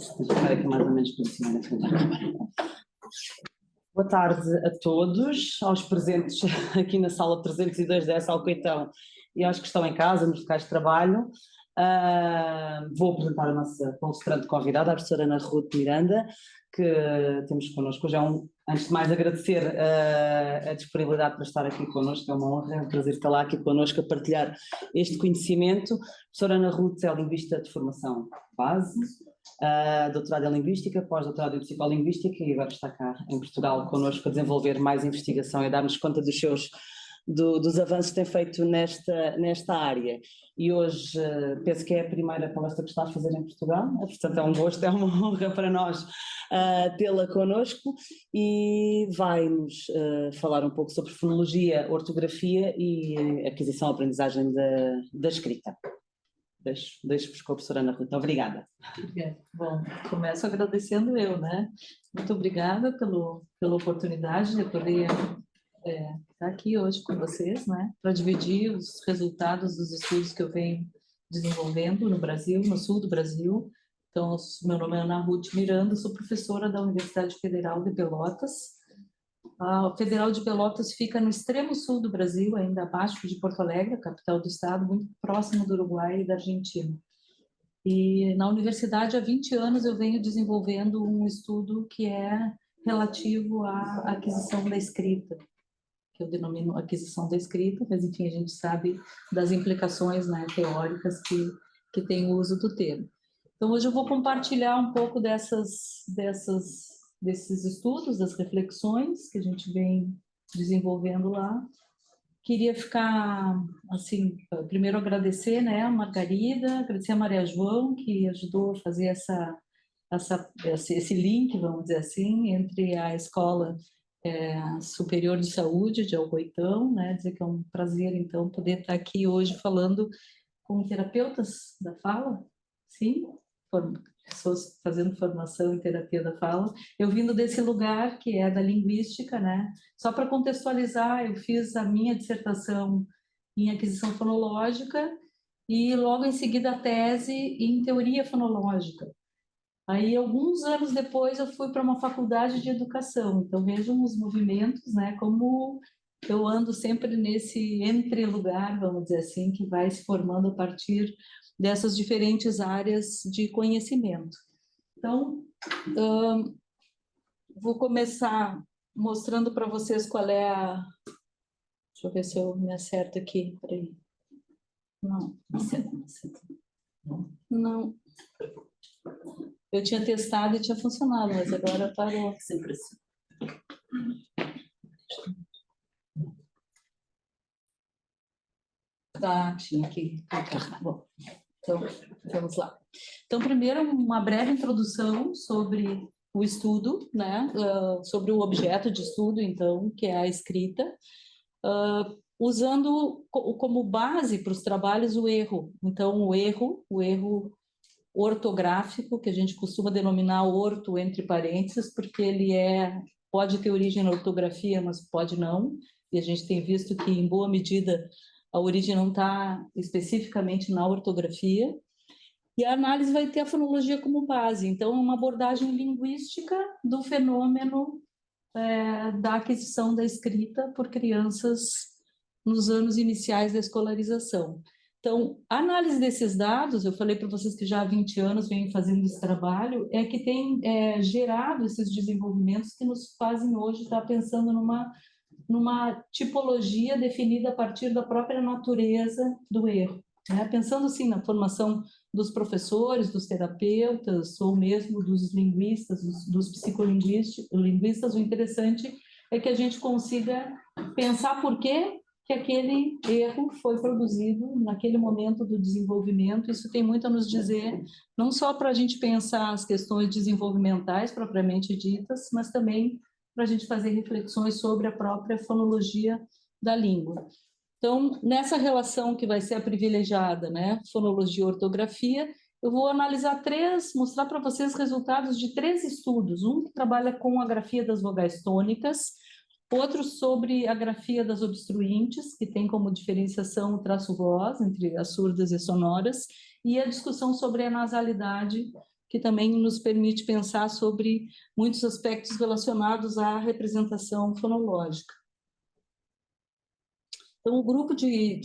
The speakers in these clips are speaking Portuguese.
Vou ficar aqui mais ou menos posicionada na frente da câmara. Boa tarde a todos, aos presentes aqui na sala 302 da ESA Alcoitão e aos que estão em casa, nos locais de trabalho. Vou apresentar a nossa palestrante convidada, a professora Ana Ruth Miranda, que temos connosco hoje. Antes de mais, agradecer a disponibilidade para estar aqui connosco, é uma honra, é um prazer estar lá aqui connosco a partilhar este conhecimento. A professora Ana Ruth é linguista de formação base, doutorado em Linguística, pós-doutorado em Psicolinguística e agora está cá em Portugal connosco a desenvolver mais investigação e a dar-nos conta dos avanços que tem feito nesta área. E hoje penso que é a primeira palestra que está a fazer em Portugal, portanto é um gosto, é uma honra para nós tê-la connosco e vai-nos falar um pouco sobre fonologia, ortografia e aquisição e aprendizagem da escrita. Deixo-vos com a professora Ana Ruth. Obrigada. Bom, começo agradecendo eu, né? Muito obrigada pela oportunidade de poder estar aqui hoje com vocês, né? Para dividir os resultados dos estudos que eu venho desenvolvendo no Brasil, no sul do Brasil. Então, meu nome é Ana Ruth Miranda, sou professora da Universidade Federal de Pelotas. A Federal de Pelotas fica no extremo sul do Brasil, ainda abaixo de Porto Alegre, a capital do estado, muito próximo do Uruguai e da Argentina. E na universidade, há 20 anos, eu venho desenvolvendo um estudo que é relativo à aquisição da escrita, que eu denomino aquisição da escrita, mas, enfim, a gente sabe das implicações, né, teóricas que tem o uso do termo. Então, hoje eu vou compartilhar um pouco desses estudos, das reflexões que a gente vem desenvolvendo lá. Queria ficar, assim, primeiro agradecer, né, a Margarida, agradecer a Maria João, que ajudou a fazer esse link, vamos dizer assim, entre a Escola Superior de Saúde de Alcoitão, né, dizer que é um prazer, então, poder estar aqui hoje falando com terapeutas da fala, sim, pessoas fazendo formação em terapia da fala, eu vindo desse lugar que é da linguística, né? Só para contextualizar, eu fiz a minha dissertação em aquisição fonológica e logo em seguida a tese em teoria fonológica. Aí, alguns anos depois, eu fui para uma faculdade de educação, então vejam os movimentos, né? Como eu ando sempre nesse entre-lugar, vamos dizer assim, que vai se formando a partir dessas diferentes áreas de conhecimento. Então, vou começar mostrando para vocês qual é a... Deixa eu ver se eu me acerto aqui. Peraí. Não. Não. Eu tinha testado e tinha funcionado, mas agora parou. Sempre assim. Tá, tinha que clicar. Bom, então, vamos lá. Então, primeiro, uma breve introdução sobre o estudo, né? Sobre o objeto de estudo, então, que é a escrita, usando como base para os trabalhos o erro. Então, o erro ortográfico, que a gente costuma denominar orto entre parênteses, porque ele pode ter origem na ortografia, mas pode não, e a gente tem visto que, em boa medida, a origem não está especificamente na ortografia, e a análise vai ter a fonologia como base. Então, é uma abordagem linguística do fenômeno da aquisição da escrita por crianças nos anos iniciais da escolarização. Então, a análise desses dados, eu falei para vocês que já há 20 anos venho fazendo esse trabalho, é que tem gerado esses desenvolvimentos que nos fazem hoje estar pensando numa tipologia definida a partir da própria natureza do erro, né? Pensando assim na formação dos professores, dos terapeutas ou mesmo dos linguistas, dos psicolinguistas, o interessante é que a gente consiga pensar por que aquele erro foi produzido naquele momento do desenvolvimento. Isso tem muito a nos dizer, não só para a gente pensar as questões desenvolvimentais propriamente ditas, mas também para a gente fazer reflexões sobre a própria fonologia da língua. Então, nessa relação que vai ser a privilegiada, né, fonologia e ortografia, eu vou analisar mostrar para vocês resultados de 3 estudos. Um que trabalha com a grafia das vogais tônicas, outro sobre a grafia das obstruintes, que tem como diferenciação o traço voz entre as surdas e sonoras, e a discussão sobre a nasalidade, que também nos permite pensar sobre muitos aspectos relacionados à representação fonológica. Então, o grupo de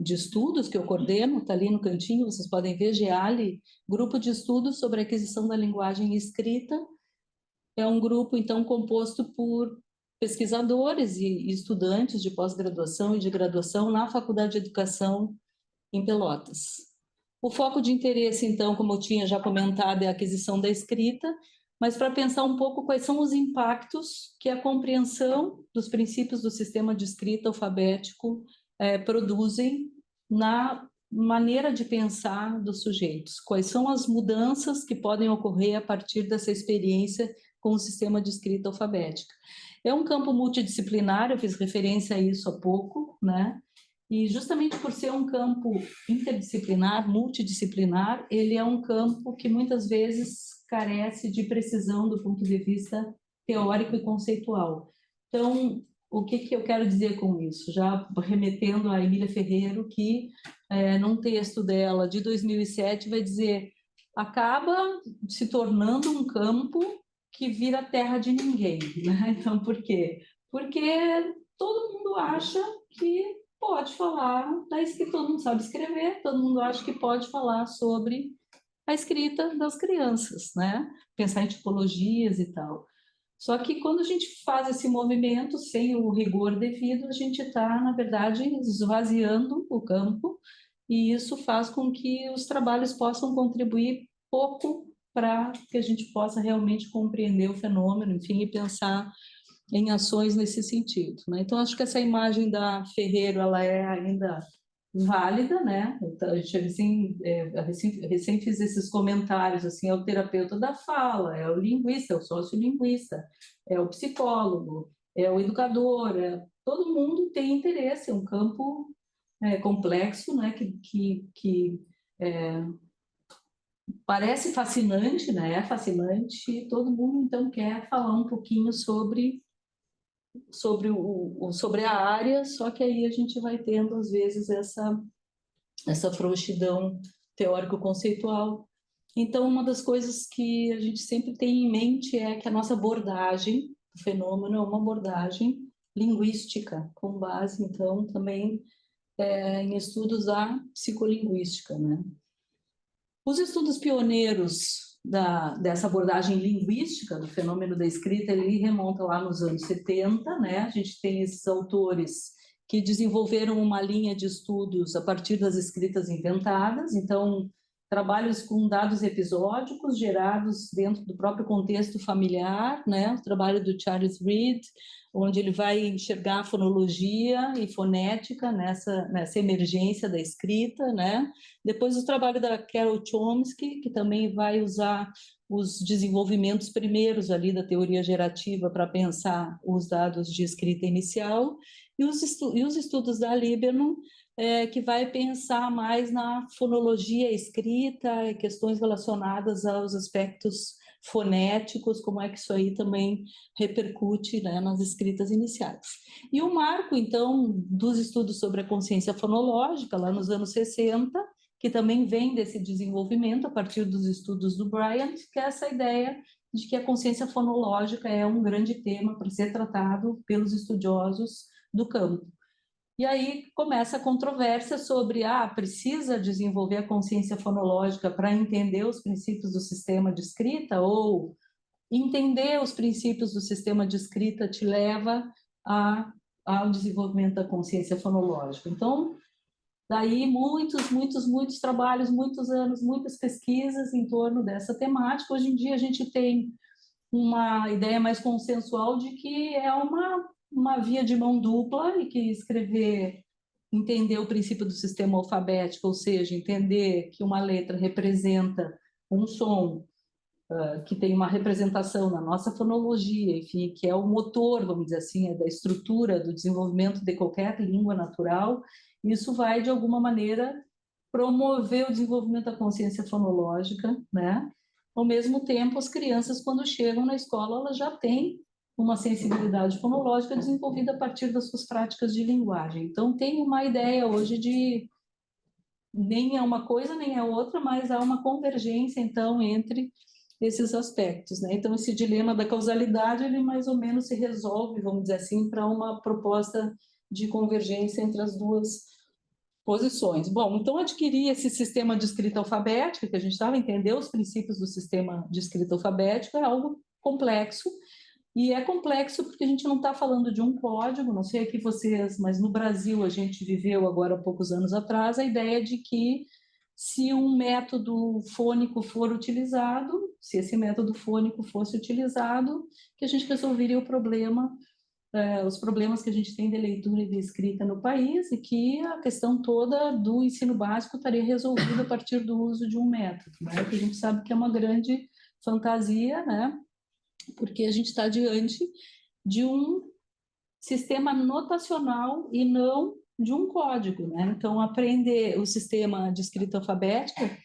estudos que eu coordeno, está ali no cantinho, vocês podem ver, GEALI, Grupo de Estudos sobre a Aquisição da Linguagem Escrita, é um grupo, então, composto por pesquisadores e estudantes de pós-graduação e de graduação na Faculdade de Educação em Pelotas. O foco de interesse, então, como eu tinha já comentado, é a aquisição da escrita, mas para pensar um pouco quais são os impactos que a compreensão dos princípios do sistema de escrita alfabético produzem na maneira de pensar dos sujeitos. Quais são as mudanças que podem ocorrer a partir dessa experiência com o sistema de escrita alfabética. É um campo multidisciplinar, eu fiz referência a isso há pouco, né? E justamente por ser um campo interdisciplinar, multidisciplinar, ele é um campo que muitas vezes carece de precisão do ponto de vista teórico e conceitual. Então, o que eu quero dizer com isso? Já remetendo a Emília Ferreiro, que num texto dela de 2007 vai dizer: acaba se tornando um campo que vira terra de ninguém, né? Então, por quê? Porque todo mundo acha que pode falar da escrita, todo mundo sabe escrever, todo mundo acha que pode falar sobre a escrita das crianças, né? Pensar em tipologias e tal. Só que quando a gente faz esse movimento sem o rigor devido, a gente está, na verdade, esvaziando o campo, e isso faz com que os trabalhos possam contribuir pouco para que a gente possa realmente compreender o fenômeno, enfim, e pensar em ações nesse sentido, né? Então, acho que essa imagem da Ferreiro, ela é ainda válida, né? Então, a gente recém fiz esses comentários, assim, é o terapeuta da fala, é o linguista, é o sociolinguista, é o psicólogo, é o educador, todo mundo tem interesse, é um campo complexo, né? Que parece fascinante, né? É fascinante, todo mundo, então, quer falar um pouquinho sobre a área, só que aí a gente vai tendo, às vezes, essa frouxidão teórico-conceitual. Então, uma das coisas que a gente sempre tem em mente é que a nossa abordagem do fenômeno é uma abordagem linguística, com base, então, também em estudos da psicolinguística, né? Os estudos pioneiros dessa abordagem linguística do fenômeno da escrita, ele remonta lá nos anos 70, né? A gente tem esses autores que desenvolveram uma linha de estudos a partir das escritas inventadas, então, trabalhos com dados episódicos gerados dentro do próprio contexto familiar, né? O trabalho do Charles Reid, onde ele vai enxergar a fonologia e fonética nessa emergência da escrita, né? Depois o trabalho da Carol Chomsky, que também vai usar os desenvolvimentos primeiros ali da teoria gerativa para pensar os dados de escrita inicial, e os estudos da Lieberman, que vai pensar mais na fonologia escrita, questões relacionadas aos aspectos fonéticos, como é que isso aí também repercute, né, nas escritas iniciais. E o marco, então, dos estudos sobre a consciência fonológica, lá nos anos 60, que também vem desse desenvolvimento a partir dos estudos do Bryant, que é essa ideia de que a consciência fonológica é um grande tema para ser tratado pelos estudiosos do campo. E aí começa a controvérsia sobre, precisa desenvolver a consciência fonológica para entender os princípios do sistema de escrita, ou entender os princípios do sistema de escrita te leva ao desenvolvimento da consciência fonológica. Então, daí muitos trabalhos, muitos anos, muitas pesquisas em torno dessa temática. Hoje em dia a gente tem uma ideia mais consensual de que é uma via de mão dupla, e que entender o princípio do sistema alfabético, ou seja, entender que uma letra representa um som que tem uma representação na nossa fonologia, enfim, que é o motor, vamos dizer assim, da estrutura do desenvolvimento de qualquer língua natural. Isso vai, de alguma maneira, promover o desenvolvimento da consciência fonológica, né? Ao mesmo tempo, as crianças, quando chegam na escola, elas já têm uma sensibilidade fonológica desenvolvida a partir das suas práticas de linguagem. Então, tem uma ideia hoje de nem é uma coisa nem é outra, mas há uma convergência, então, entre esses aspectos, né? Então, esse dilema da causalidade, ele mais ou menos se resolve, vamos dizer assim, para uma proposta de convergência entre as duas posições. Bom, então adquirir esse sistema de escrita alfabética, que a gente estava entender os princípios do sistema de escrita alfabética, é algo complexo, e é complexo porque a gente não está falando de um código, não sei aqui vocês, mas no Brasil a gente viveu agora há poucos anos atrás a ideia de que se um método fônico for utilizado, se esse método fônico fosse utilizado, que a gente resolveria o problema, os problemas que a gente tem de leitura e de escrita no país, e que a questão toda do ensino básico estaria resolvida a partir do uso de um método, né? Que a gente sabe que é uma grande fantasia, né? Porque a gente está diante de um sistema notacional e não de um código, né? Então, aprender o sistema de escrita alfabética,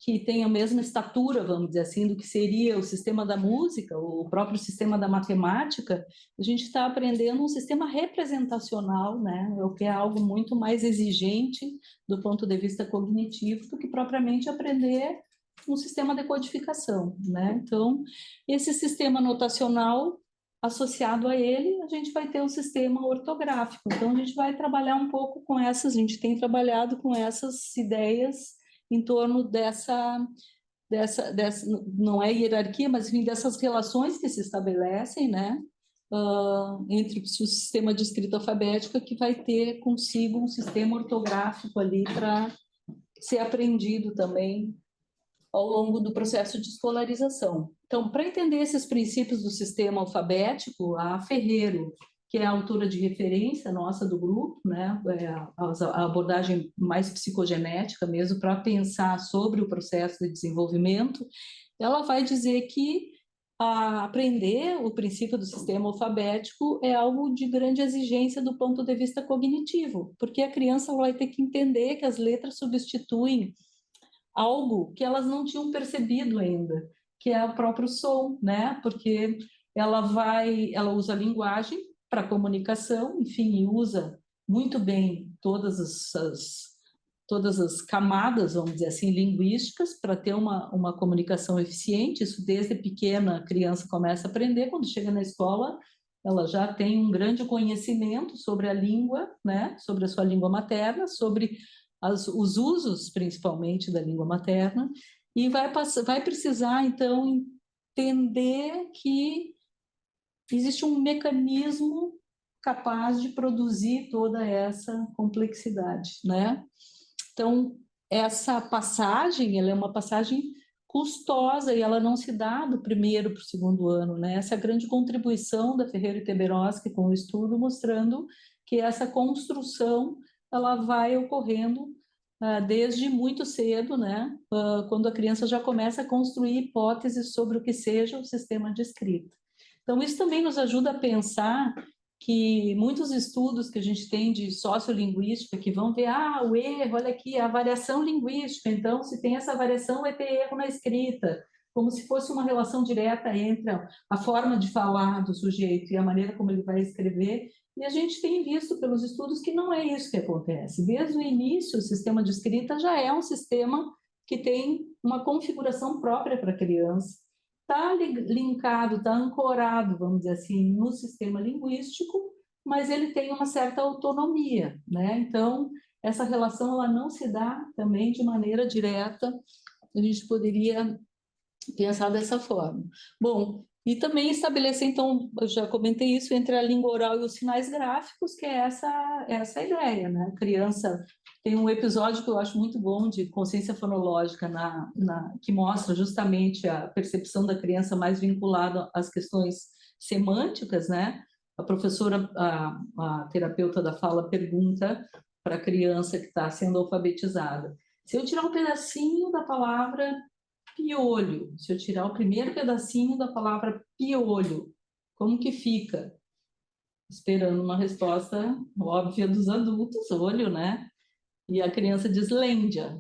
que tem a mesma estatura, vamos dizer assim, do que seria o sistema da música, o próprio sistema da matemática, a gente está aprendendo um sistema representacional, né? O que é algo muito mais exigente do ponto de vista cognitivo do que propriamente aprender um sistema de codificação, né? Então, esse sistema notacional associado a ele, a gente vai ter um sistema ortográfico. Então, a gente vai trabalhar um pouco com essas, a gente tem trabalhado com essas ideias em torno dessa não é hierarquia, mas enfim, dessas relações que se estabelecem, né? Entre o sistema de escrita alfabética, que vai ter consigo um sistema ortográfico ali para ser aprendido também ao longo do processo de escolarização. Então, para entender esses princípios do sistema alfabético, a Ferreiro, que é a autora de referência nossa do grupo, né, a abordagem mais psicogenética mesmo, para pensar sobre o processo de desenvolvimento, ela vai dizer que aprender o princípio do sistema alfabético é algo de grande exigência do ponto de vista cognitivo, porque a criança vai ter que entender que as letras substituem algo que elas não tinham percebido ainda, que é o próprio som, né? Porque ela usa a linguagem para comunicação, enfim, e usa muito bem todas as camadas, vamos dizer assim, linguísticas, para ter uma comunicação eficiente. Isso desde pequena a criança começa a aprender, quando chega na escola, ela já tem um grande conhecimento sobre a língua, né? Sobre a sua língua materna, sobre os usos, principalmente, da língua materna, e vai precisar, então, entender que existe um mecanismo capaz de produzir toda essa complexidade, né? Então, essa passagem, ela é uma passagem custosa e ela não se dá do primeiro para o segundo ano, né? Essa é a grande contribuição da Ferreiro e Teberoski com o estudo, mostrando que essa construção ela vai ocorrendo desde muito cedo, né? Quando a criança já começa a construir hipóteses sobre o que seja o sistema de escrita. Então, isso também nos ajuda a pensar que muitos estudos que a gente tem de sociolinguística, que vão ver, o erro, olha aqui, a variação linguística, então, se tem essa variação, vai ter erro na escrita, como se fosse uma relação direta entre a forma de falar do sujeito e a maneira como ele vai escrever, e a gente tem visto pelos estudos que não é isso que acontece. Desde o início, o sistema de escrita já é um sistema que tem uma configuração própria para a criança, está linkado, está ancorado, vamos dizer assim, no sistema linguístico, mas ele tem uma certa autonomia, né? Então, essa relação ela não se dá também de maneira direta, a gente poderia pensar dessa forma. Bom, e também estabelecer, então, eu já comentei isso, entre a língua oral e os sinais gráficos, que é essa ideia, né? A criança tem um episódio que eu acho muito bom de consciência fonológica, que mostra justamente a percepção da criança mais vinculada às questões semânticas, né? A professora, a terapeuta da fala, pergunta para a criança que está sendo alfabetizada: se eu tirar um pedacinho da palavra piolho, se eu tirar o primeiro pedacinho da palavra piolho, como que fica? Esperando uma resposta óbvia dos adultos, olho, né? E a criança diz lêndia.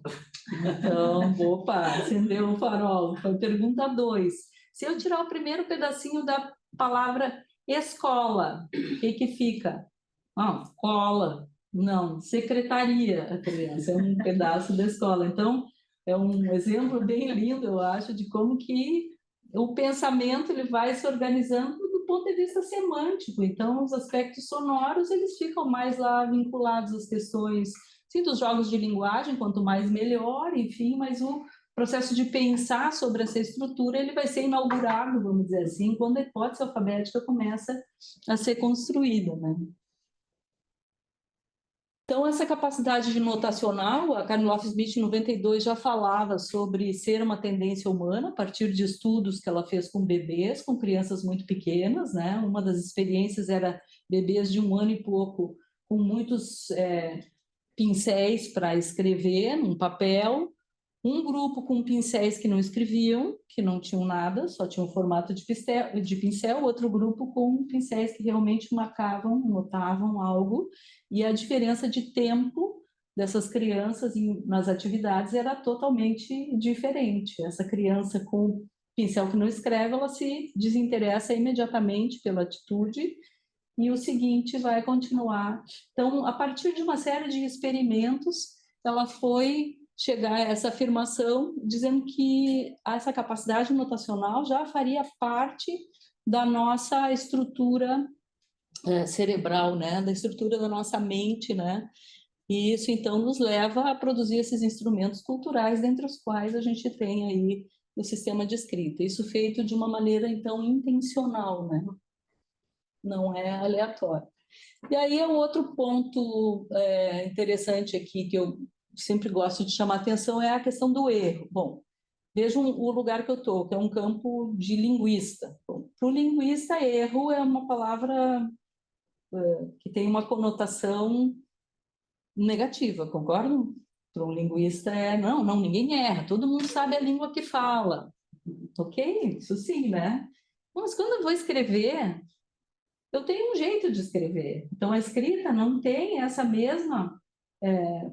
Então, opa, acendeu o farol. Foi pergunta 2. Se eu tirar o primeiro pedacinho da palavra escola, o que que fica? Cola. Não, secretaria a criança, é um pedaço da escola. Então, é um exemplo bem lindo, eu acho, de como que o pensamento ele vai se organizando do ponto de vista semântico. Então, os aspectos sonoros, eles ficam mais lá vinculados às questões, sim, dos jogos de linguagem, quanto mais melhor, enfim, mas o processo de pensar sobre essa estrutura, ele vai ser inaugurado, vamos dizer assim, quando a hipótese alfabética começa a ser construída, né? Então, essa capacidade de notacional, a Karen Loftus-Smith, em 92, já falava sobre ser uma tendência humana, a partir de estudos que ela fez com bebês, com crianças muito pequenas, né? Uma das experiências era bebês de 1 ano e pouco, com muitos pincéis para escrever num papel, um grupo com pincéis que não escreviam, que não tinham nada, só tinham formato de pincel, outro grupo com pincéis que realmente marcavam, notavam algo, e a diferença de tempo dessas crianças nas atividades era totalmente diferente. Essa criança com pincel que não escreve, ela se desinteressa imediatamente pela atitude, e o seguinte vai continuar. Então, a partir de uma série de experimentos, ela foi chegar a essa afirmação dizendo que essa capacidade notacional já faria parte da nossa estrutura cerebral, né, da estrutura da nossa mente, né, e isso então nos leva a produzir esses instrumentos culturais, dentre os quais a gente tem aí o sistema de escrita. Isso feito de uma maneira então intencional, né, não é aleatório. E aí é um outro ponto interessante aqui que eu sempre gosto de chamar atenção é a questão do erro. Bom, vejam o lugar que eu estou, que é um campo de linguista. Para o linguista, erro é uma palavra que tem uma conotação negativa, concordam? Para um linguista não, ninguém erra, todo mundo sabe a língua que fala. Ok, isso sim, né? Mas quando eu vou escrever, eu tenho um jeito de escrever. Então, a escrita não tem essa mesma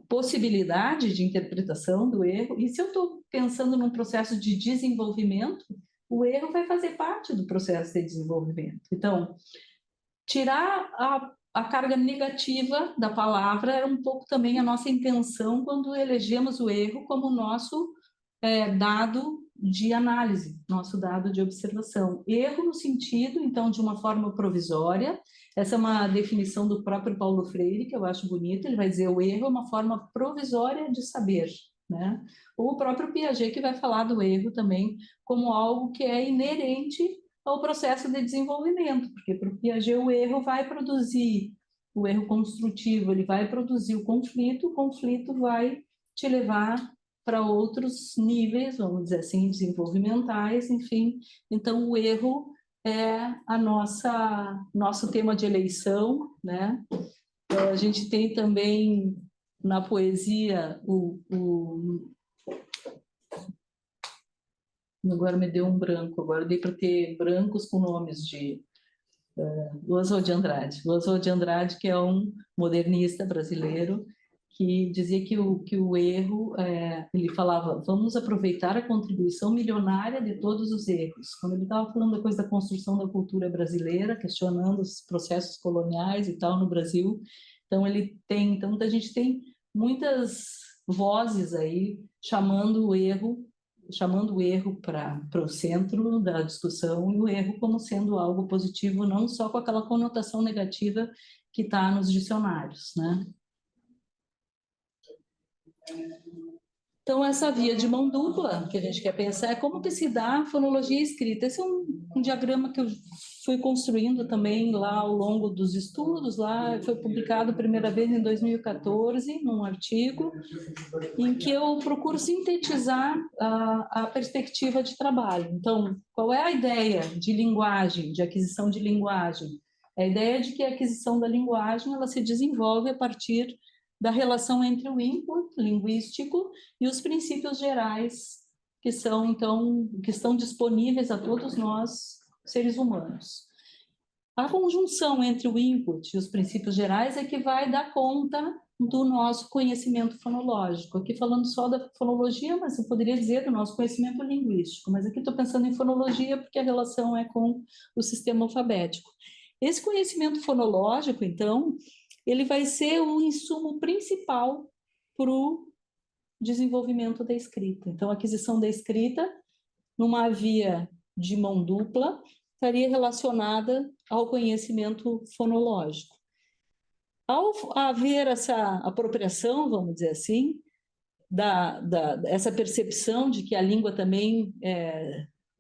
possibilidade de interpretação do erro. E se eu estou pensando num processo de desenvolvimento, o erro vai fazer parte do processo de desenvolvimento. Então, tirar a carga negativa da palavra era um pouco também a nossa intenção quando elegemos o erro como nosso dado de análise, nosso dado de observação. Erro no sentido, então, de uma forma provisória. Essa é uma definição do próprio Paulo Freire, que eu acho bonita. Ele vai dizer o erro é uma forma provisória de saber, né? Ou o próprio Piaget, que vai falar do erro também como algo que é inerente ao processo de desenvolvimento, porque para o Piaget o erro vai produzir, o erro construtivo, ele vai produzir o conflito vai te levar para outros níveis, vamos dizer assim, desenvolvimentais, enfim. Então, o erro é nosso tema de eleição, né? A gente tem também na poesia agora me deu um branco, agora dei para ter brancos com nomes de Oswald de Andrade. O Oswald de Andrade, que é um modernista brasileiro, que dizia que o erro, ele falava, vamos aproveitar a contribuição milionária de todos os erros. Quando ele estava falando da coisa da construção da cultura brasileira, questionando os processos coloniais e tal no Brasil, então a gente tem muitas vozes aí chamando o erro para o centro da discussão e o erro como sendo algo positivo, não só com aquela conotação negativa que está nos dicionários, né? Então, essa via de mão dupla que a gente quer pensar é como que se dá a fonologia escrita. Esse é um diagrama que eu fui construindo também lá ao longo dos estudos. Lá foi publicado a primeira vez em 2014, num artigo, em que eu procuro sintetizar a perspectiva de trabalho. Então, qual é a ideia de linguagem, de aquisição de linguagem? A ideia de que a aquisição da linguagem ela se desenvolve a partir da relação entre o input linguístico e os princípios gerais que estão disponíveis a todos nós, seres humanos. A conjunção entre o input e os princípios gerais é que vai dar conta do nosso conhecimento fonológico. Aqui falando só da fonologia, mas eu poderia dizer do nosso conhecimento linguístico, mas aqui estou pensando em fonologia porque a relação é com o sistema alfabético. Esse conhecimento fonológico, então, ele vai ser o insumo principal para o desenvolvimento da escrita. Então, a aquisição da escrita, numa via de mão dupla, estaria relacionada ao conhecimento fonológico. Ao haver essa apropriação, vamos dizer assim, essa percepção de que a língua também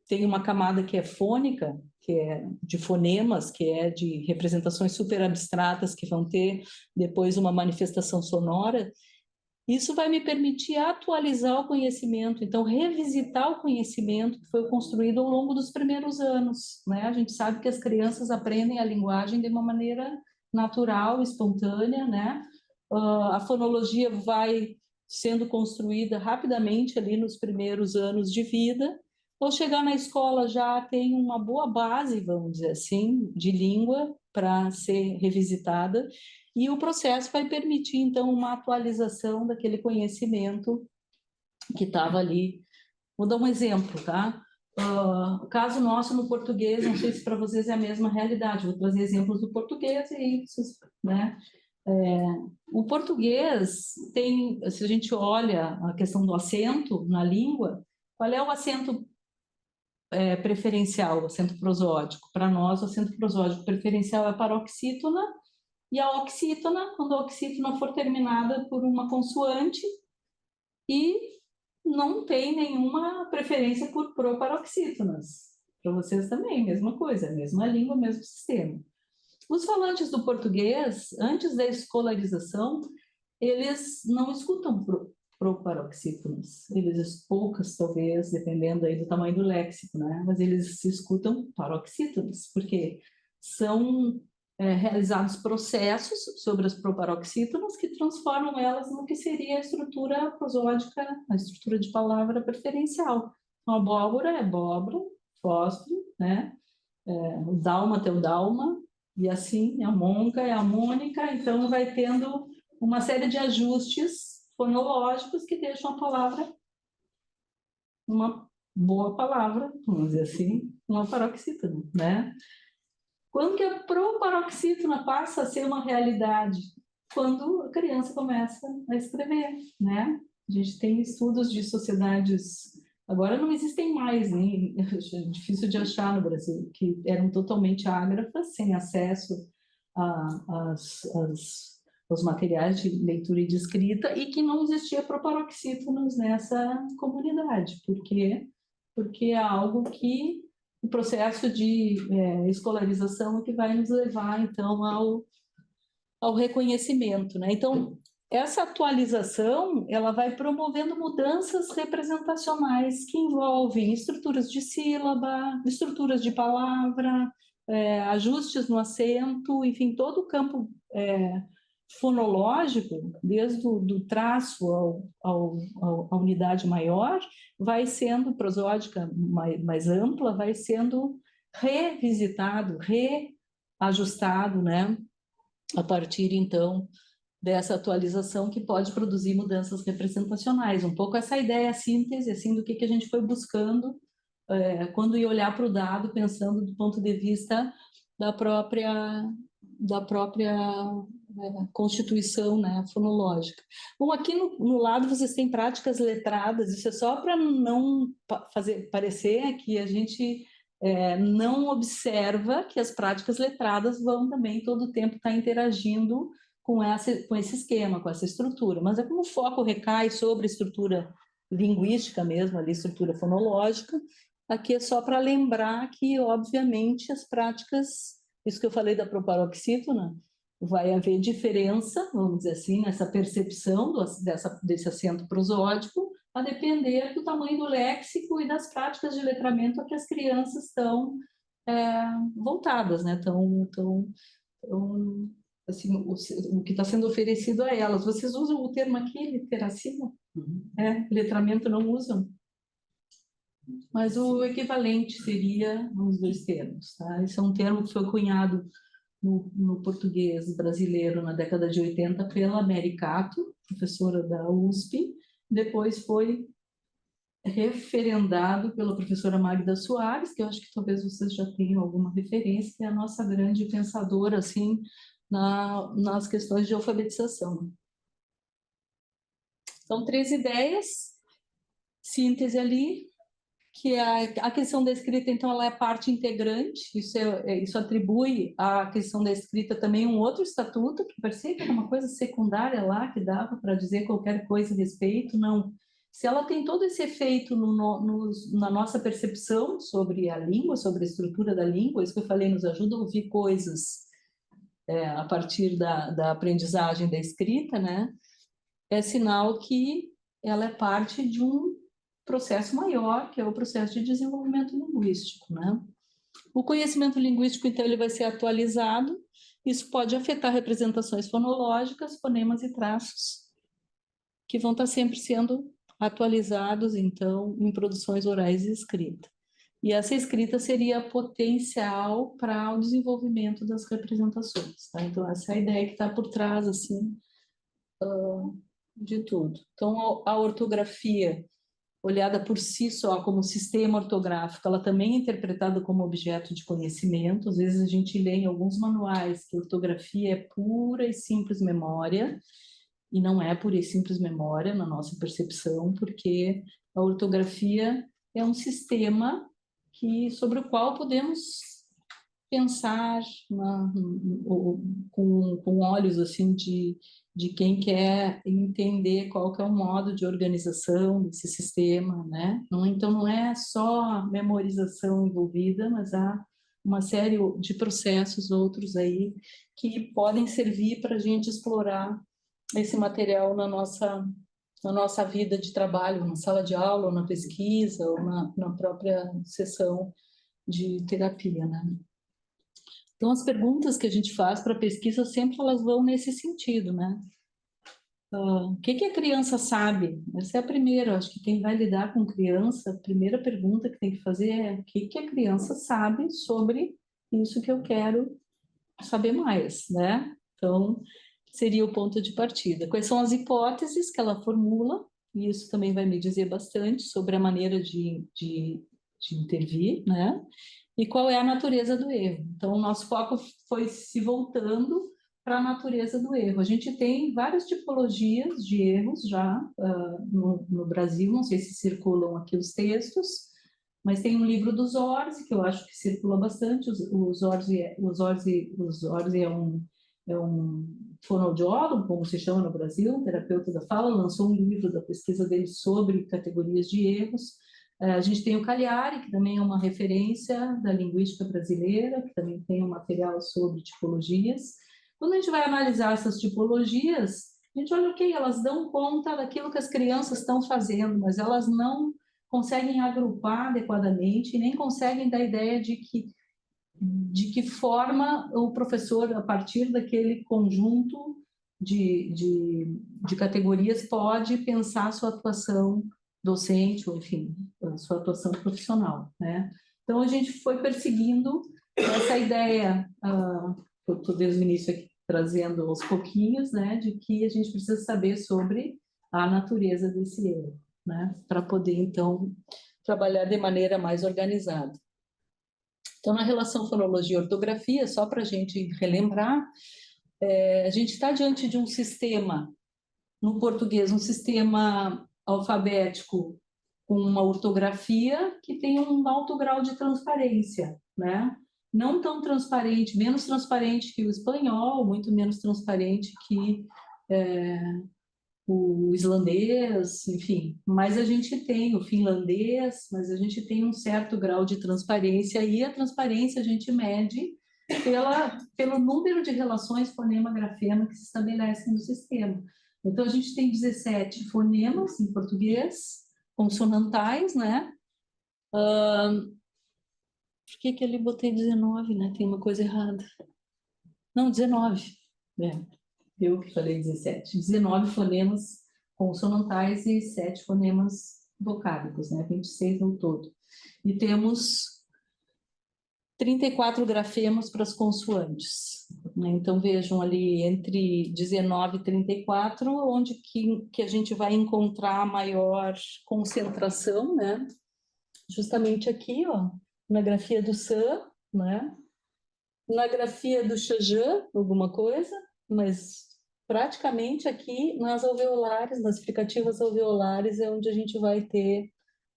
tem uma camada que é fônica, que é de fonemas, que é de representações super abstratas que vão ter depois uma manifestação sonora, isso vai me permitir atualizar o conhecimento, então revisitar o conhecimento que foi construído ao longo dos primeiros anos, né? A gente sabe que as crianças aprendem a linguagem de uma maneira natural, espontânea, né? A fonologia vai sendo construída rapidamente ali nos primeiros anos de vida. Ao chegar na escola já tem uma boa base, vamos dizer assim, de língua para ser revisitada, e o processo vai permitir, então, uma atualização daquele conhecimento que estava ali. Vou dar um exemplo, tá? O caso nosso no português, não sei se para vocês é a mesma realidade, vou trazer exemplos do português e isso, né? O português tem, se a gente olha a questão do acento na língua, qual é o acento preferencial, o acento prosódico? Para nós, o acento prosódico preferencial é a paroxítona, e a oxítona, quando a oxítona for terminada por uma consoante, e não tem nenhuma preferência por proparoxítonas. Para vocês também, mesma coisa, mesma língua, mesmo sistema. Os falantes do português, antes da escolarização, eles não escutam proparoxítonas. Eles, poucas talvez, dependendo aí do tamanho do léxico, né? Mas eles escutam paroxítonas, porque são realizados processos sobre as proparoxítonas que transformam elas no que seria a estrutura prosódica, a estrutura de palavra preferencial. Então, abóbora é abóbora, fósforo, né? O dálmata é o dálma, e assim, a monca é a mônica, então vai tendo uma série de ajustes fonológicos que deixam a palavra uma boa palavra, vamos dizer assim, uma paroxítona, né? Quando que a proparoxítona passa a ser uma realidade? Quando a criança começa a escrever, né? A gente tem estudos de sociedades, agora não existem mais, nem é difícil de achar no Brasil, que eram totalmente ágrafas, sem acesso aos materiais de leitura e de escrita, e que não existia proparoxítonas nessa comunidade. Por quê? Porque é algo que o processo de escolarização é que vai nos levar, então, ao reconhecimento, né? Então, essa atualização, ela vai promovendo mudanças representacionais que envolvem estruturas de sílaba, estruturas de palavra, ajustes no acento, enfim, todo o campo fonológico, desde do traço à unidade maior, vai sendo prosódica mais ampla, vai sendo revisitado, reajustado, né? A partir, então, dessa atualização que pode produzir mudanças representacionais. Um pouco essa ideia, a síntese, assim, do que a gente foi buscando quando ia olhar para o dado, pensando do ponto de vista da própria constituição, né, fonológica. Bom, aqui no lado vocês têm práticas letradas, isso é só para não fazer parecer que a gente não observa que as práticas letradas vão também todo o tempo estar interagindo com esse esquema, com essa estrutura, mas é como o foco recai sobre a estrutura linguística mesmo, ali, estrutura fonológica, aqui é só para lembrar que, obviamente, as práticas, isso que eu falei da proparoxítona, vai haver diferença, vamos dizer assim, nessa percepção desse acento prosódico, a depender do tamanho do léxico e das práticas de letramento a que as crianças estão voltadas, né? Assim, o que está sendo oferecido a elas. Vocês usam o termo aqui, literacia? Letramento não usam? Mas o equivalente seria os dois termos, tá? Esse é um termo que foi cunhado no português brasileiro na década de 80 pela Mary Cato, professora da USP, depois foi referendado pela professora Magda Soares, que eu acho que talvez vocês já tenham alguma referência, que é a nossa grande pensadora, assim, nas questões de alfabetização. São 3 ideias, síntese ali, que a questão da escrita, então, ela é parte integrante, isso atribui à questão da escrita também um outro estatuto, que parecia que era uma coisa secundária lá, que dava para dizer qualquer coisa a respeito, não. Se ela tem todo esse efeito na nossa percepção sobre a língua, sobre a estrutura da língua, isso que eu falei, nos ajuda a ouvir coisas a partir da aprendizagem da escrita, né? É sinal que ela é parte de um processo maior, que é o processo de desenvolvimento linguístico, né? O conhecimento linguístico, então, ele vai ser atualizado, isso pode afetar representações fonológicas, fonemas e traços, que vão estar sempre sendo atualizados, então, em produções orais e escrita. E essa escrita seria potencial para o desenvolvimento das representações, tá? Então, essa é a ideia que está por trás, assim, de tudo. Então, a ortografia, olhada por si só como sistema ortográfico, ela também é interpretada como objeto de conhecimento. Às vezes a gente lê em alguns manuais que ortografia é pura e simples memória, e não é pura e simples memória na nossa percepção, porque a ortografia é um sistema sobre o qual podemos pensar com olhos assim de quem quer entender qual que é o modo de organização desse sistema, né? Então não é só memorização envolvida, mas há uma série de processos outros aí que podem servir para a gente explorar esse material na nossa vida de trabalho, na sala de aula, ou na pesquisa, ou na própria sessão de terapia, né? Então, as perguntas que a gente faz para a pesquisa sempre elas vão nesse sentido, né? O que a criança sabe? Essa é a primeira. Acho que quem vai lidar com criança, a primeira pergunta que tem que fazer é o que a criança sabe sobre isso que eu quero saber mais, né? Então, seria o ponto de partida. Quais são as hipóteses que ela formula? E isso também vai me dizer bastante sobre a maneira de intervir, né? E qual é a natureza do erro. Então, o nosso foco foi se voltando para a natureza do erro. A gente tem várias tipologias de erros já no Brasil, não sei se circulam aqui os textos, mas tem um livro do Zorzi, que eu acho que circula bastante. O Zorzi é um fonoaudiólogo, como se chama no Brasil, um terapeuta da fala, lançou um livro da pesquisa dele sobre categorias de erros. A gente tem o Cagliari, que também é uma referência da linguística brasileira, que também tem um material sobre tipologias. Quando a gente vai analisar essas tipologias, a gente olha, ok, elas dão conta daquilo que as crianças estão fazendo, mas elas não conseguem agrupar adequadamente, nem conseguem dar ideia de que forma o professor, a partir daquele conjunto de categorias, pode pensar a sua atuação docente, ou enfim, a sua atuação profissional, né? Então, a gente foi perseguindo essa ideia, eu estou desde o início aqui trazendo aos pouquinhos, né, de que a gente precisa saber sobre a natureza desse erro, né, para poder, então, trabalhar de maneira mais organizada. Então, na relação fonologia e ortografia, só para a gente relembrar, a gente está diante de um sistema, no português, um sistema alfabético com uma ortografia que tem um alto grau de transparência, né? Não tão transparente, menos transparente que o espanhol, muito menos transparente que o islandês, enfim. Mas a gente tem o finlandês, mas a gente tem um certo grau de transparência e a transparência a gente mede pelo número de relações fonema-grafema que se estabelecem no sistema. Então, a gente tem 17 fonemas em português, consonantais, né? Por que ali botei 19, né? Tem uma coisa errada. Não, 19. Eu que falei 17. 19 fonemas consonantais e 7 fonemas vocálicos, né? 26 no todo. E temos 34 grafemas para as consoantes, né? Então, vejam ali entre 19 e 34, onde que a gente vai encontrar a maior concentração, né? Justamente aqui, ó, na grafia do San, né? na grafia do Chajã, alguma coisa, mas praticamente aqui nas alveolares, nas fricativas alveolares, é onde a gente vai ter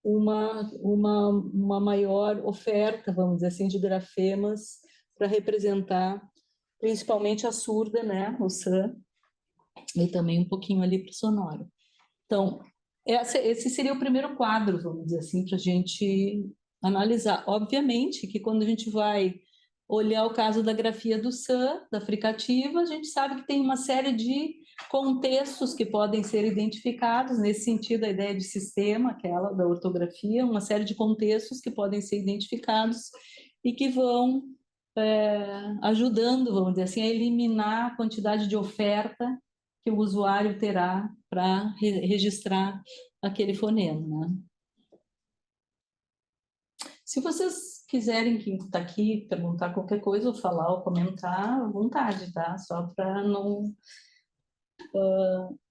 uma maior oferta, vamos dizer assim, de grafemas para representar principalmente a surda, né, o san, e também um pouquinho ali para o sonoro. Então, esse seria o primeiro quadro, vamos dizer assim, para a gente analisar. Obviamente que quando a gente vai olhar o caso da grafia do san, da fricativa, a gente sabe que tem uma série de contextos que podem ser identificados, nesse sentido, a ideia de sistema, aquela da ortografia, uma série de contextos que podem ser identificados e que vão ajudando, vamos dizer assim, a eliminar a quantidade de oferta que o usuário terá para registrar aquele fonema, né? Se vocês quiserem, quem está aqui, perguntar qualquer coisa, ou falar, ou comentar, à vontade, tá? Só para não...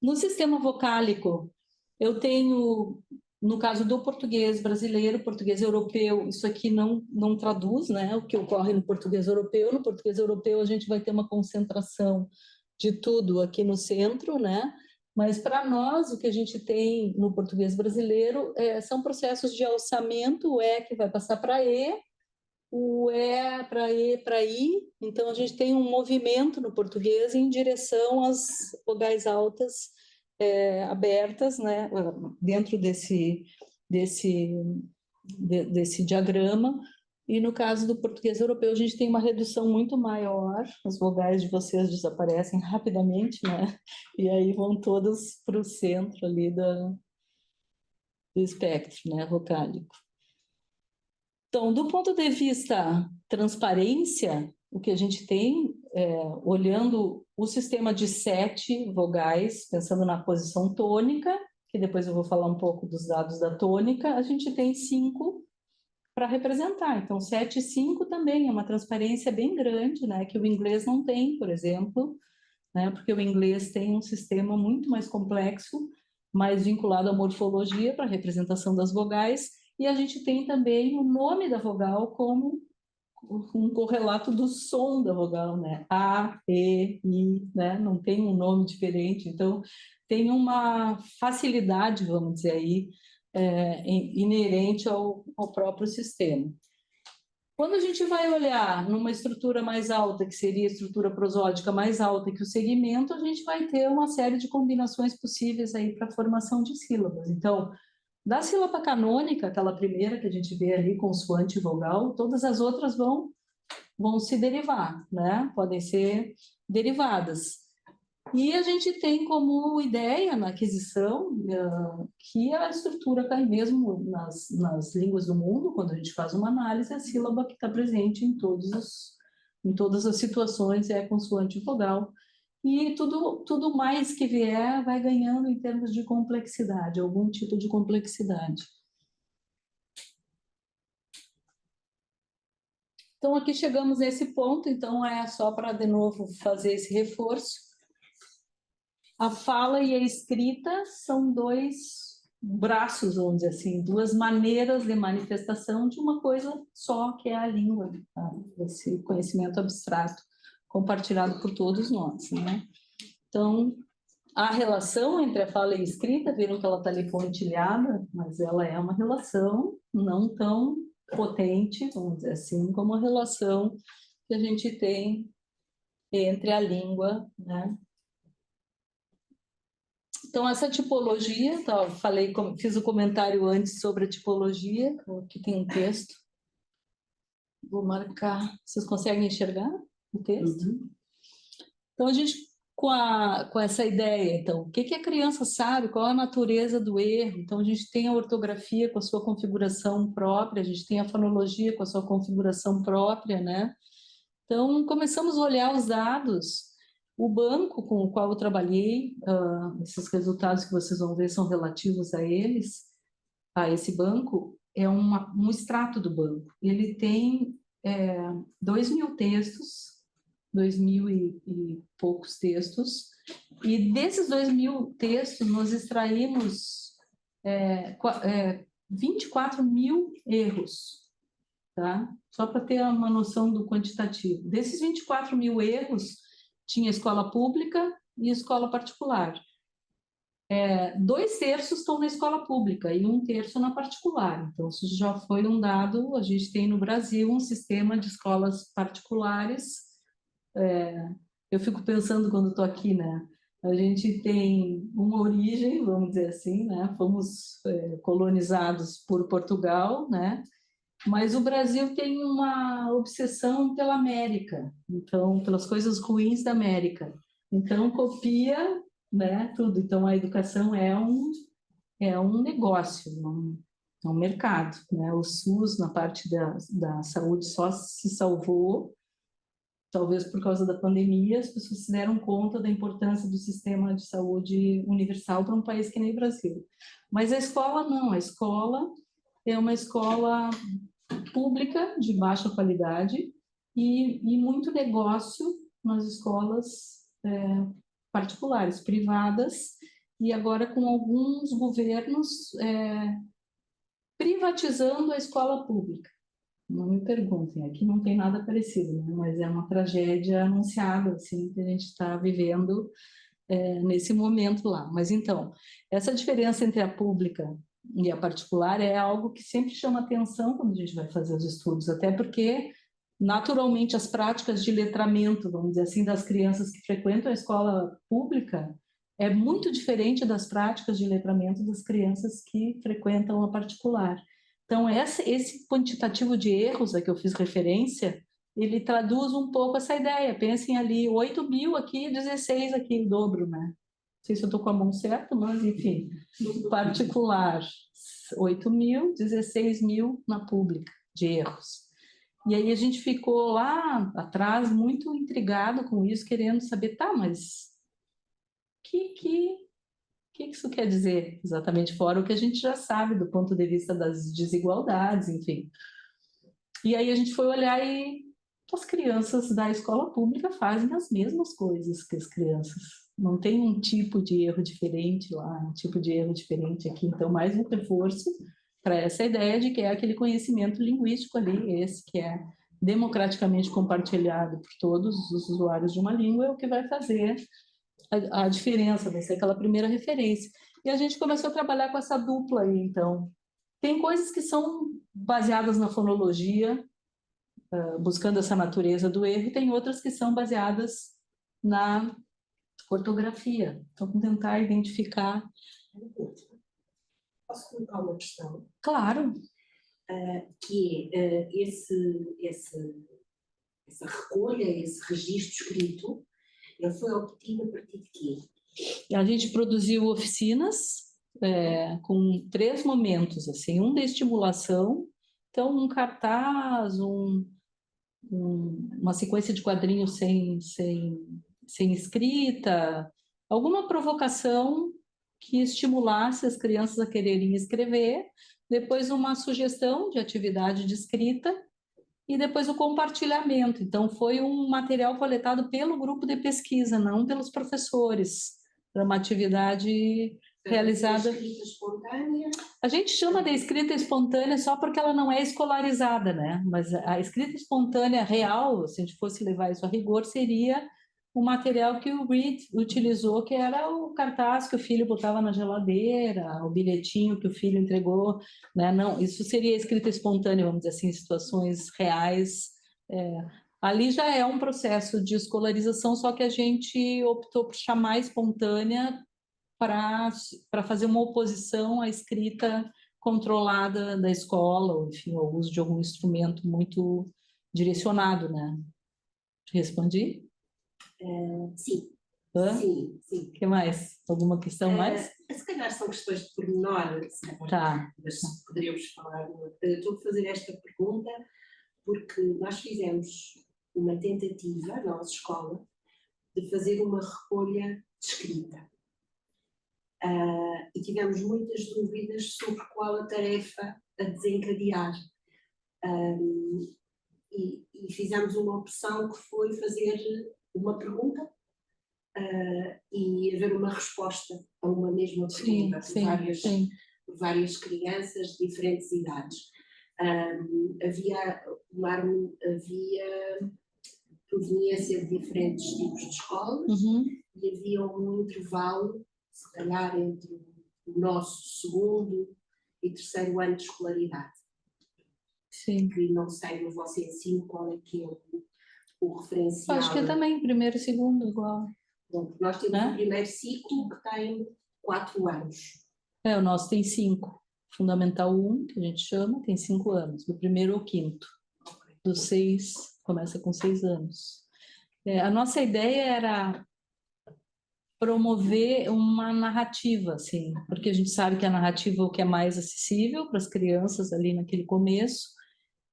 No sistema vocálico, eu tenho, no caso do português brasileiro, português europeu, isso aqui não traduz, né, o que ocorre no português europeu. No português europeu, a gente vai ter uma concentração de tudo aqui no centro, né? Mas para nós, o que a gente tem no português brasileiro são processos de alçamento, o E que vai passar para E, o E para E para I. Então, a gente tem um movimento no português em direção às vogais altas abertas, né? Dentro desse diagrama. E no caso do português europeu, a gente tem uma redução muito maior, as vogais de vocês desaparecem rapidamente, né? E aí vão todas para o centro ali do espectro, né, vocálico. Então, do ponto de vista transparência, o que a gente tem, olhando o sistema de 7 vogais, pensando na posição tônica, que depois eu vou falar um pouco dos dados da tônica, a gente tem 5 para representar. Então, 7 e 5 também é uma transparência bem grande, né, que o inglês não tem, por exemplo, né, porque o inglês tem um sistema muito mais complexo, mais vinculado à morfologia para a representação das vogais, e a gente tem também o nome da vogal como um correlato do som da vogal, né? A, E, I, né? Não tem um nome diferente. Então, tem uma facilidade, vamos dizer aí, inerente ao próprio sistema. Quando a gente vai olhar numa estrutura mais alta, que seria a estrutura prosódica mais alta que o segmento, a gente vai ter uma série de combinações possíveis aí para a formação de sílabas. Então, da sílaba canônica, aquela primeira que a gente vê ali, consoante e vogal, todas as outras vão se derivar, né? Podem ser derivadas. E a gente tem como ideia na aquisição que a estrutura cai mesmo nas línguas do mundo, quando a gente faz uma análise, a sílaba que está presente em todas as situações é consoante e vogal. E tudo mais que vier vai ganhando em termos de complexidade, algum tipo de complexidade. Então, aqui chegamos nesse ponto, então é só para, de novo, fazer esse reforço. A fala e a escrita são 2 braços, vamos dizer assim, 2 maneiras de manifestação de uma coisa só, que é a língua, tá? Esse conhecimento abstrato compartilhado por todos nós, né? Então, a relação entre a fala e a escrita, viram que ela está ali pontilhada, mas ela é uma relação não tão potente, vamos dizer assim, como a relação que a gente tem entre a língua, né? Então, essa tipologia, tá, fiz o comentário antes sobre a tipologia, aqui tem um texto. Vou marcar. Vocês conseguem enxergar o texto? Uhum. Então, a gente, com essa ideia, então, o que a criança sabe, qual a natureza do erro? Então, a gente tem a ortografia com a sua configuração própria, a gente tem a fonologia com a sua configuração própria, né? Então, começamos a olhar os dados. O banco com o qual eu trabalhei, esses resultados que vocês vão ver são relativos a esse banco, é um extrato do banco. Ele tem 2.000 textos, 2.000 e poucos textos, e desses 2.000 textos nós extraímos 24.000 erros. tá? Só para ter uma noção do quantitativo. Desses 24 mil erros, tinha escola pública e escola particular. 2/3 estão na escola pública e 1/3 na particular. Então, isso já foi um dado. A gente tem no Brasil um sistema de escolas particulares. Eu fico pensando quando estou aqui, né? A gente tem uma origem, vamos dizer assim, né? Fomos colonizados por Portugal, né? Mas o Brasil tem uma obsessão pela América, então, pelas coisas ruins da América. Então, copia, né, tudo. Então, a educação é um negócio, é um mercado, né? O SUS, na parte da saúde, só se salvou, talvez por causa da pandemia. As pessoas se deram conta da importância do sistema de saúde universal para um país que nem o Brasil. Mas a escola não, a escola é uma escola pública de baixa qualidade e muito negócio nas escolas particulares, privadas, e agora com alguns governos privatizando a escola pública. Não me perguntem, aqui não tem nada parecido, né? Mas é uma tragédia anunciada, assim, que a gente está vivendo nesse momento lá. Mas então, essa diferença entre a pública e a particular é algo que sempre chama atenção quando a gente vai fazer os estudos, até porque, naturalmente, as práticas de letramento, vamos dizer assim, das crianças que frequentam a escola pública é muito diferente das práticas de letramento das crianças que frequentam a particular. Então, esse quantitativo de erros a que eu fiz referência, ele traduz um pouco essa ideia. Pensem ali, 8 mil aqui, 16 aqui, o dobro, né? Não sei se eu estou com a mão certa, mas, enfim, particular, 8 mil, 16 mil na pública, de erros. E aí a gente ficou lá atrás muito intrigado com isso, querendo saber, tá, mas o que isso quer dizer exatamente, fora o que a gente já sabe do ponto de vista das desigualdades, enfim. E aí a gente foi olhar e as crianças da escola pública fazem as mesmas coisas que as crianças. Não tem um tipo de erro diferente lá, um tipo de erro diferente aqui. Então, mais um reforço para essa ideia de que é aquele conhecimento linguístico ali, esse que é democraticamente compartilhado por todos os usuários de uma língua, é o que vai fazer a diferença, vai ser aquela primeira referência. E a gente começou a trabalhar com essa dupla aí, então. Tem coisas que são baseadas na fonologia, buscando essa natureza do erro, e tem outras que são baseadas na ortografia. Então, vamos tentar identificar. Posso colocar uma questão? Claro. Que é essa recolha, esse registro escrito, ele foi obtido a partir de quê? A gente produziu oficinas com 3 momentos, assim, um de estimulação, então um cartaz, uma sequência de quadrinhos sem escrita, alguma provocação que estimulasse as crianças a quererem escrever, depois uma sugestão de atividade de escrita e depois o compartilhamento. Então, foi um material coletado pelo grupo de pesquisa, não pelos professores, para uma atividade realizada. Escrita espontânea? A gente chama de escrita espontânea só porque ela não é escolarizada, né? Mas a escrita espontânea real, se a gente fosse levar isso a rigor, seria o material que o Reed utilizou, que era o cartaz que o filho botava na geladeira, o bilhetinho que o filho entregou, né? Não, isso seria escrita espontânea, vamos dizer assim, em situações reais. Ali já é um processo de escolarização, só que a gente optou por chamar espontânea para fazer uma oposição à escrita controlada da escola, ou enfim, ao uso de algum instrumento muito direcionado, né? Respondi? Sim. Hã? Sim. O que mais? Alguma questão mais? Se calhar são questões de pormenor, Tá. mas poderíamos falar. Estou a fazer esta pergunta porque nós fizemos uma tentativa, a nossa escola, de fazer uma recolha de escrita. E tivemos muitas dúvidas sobre qual a tarefa a desencadear. E fizemos uma opção que foi fazer uma pergunta e haver uma resposta a uma mesma pergunta por várias crianças de diferentes idades. havia proveniência de diferentes tipos de escolas e havia um intervalo, se calhar, entre o nosso segundo e terceiro ano de escolaridade. Sim. Que não sei no vosso ensino qual é que é o referencial. Acho que é também primeiro e segundo igual. Bom, nós temos o primeiro ciclo que tem 4 anos. O nosso tem 5. Fundamental 1, que a gente chama, tem 5 anos. Do primeiro ao quinto. Do 6, começa com 6 anos. A nossa ideia era promover uma narrativa, assim, porque a gente sabe que a narrativa é o que é mais acessível para as crianças ali naquele começo,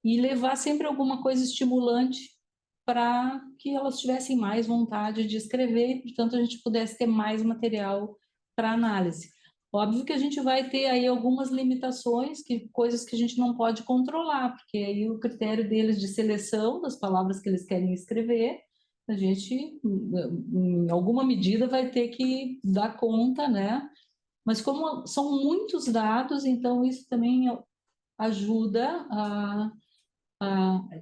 e levar sempre alguma coisa estimulante para que elas tivessem mais vontade de escrever e, portanto, a gente pudesse ter mais material para análise. Óbvio que a gente vai ter aí algumas limitações, coisas que a gente não pode controlar, porque aí o critério deles de seleção das palavras que eles querem escrever, a gente, em alguma medida, vai ter que dar conta, né? Mas como são muitos dados, então isso também ajuda a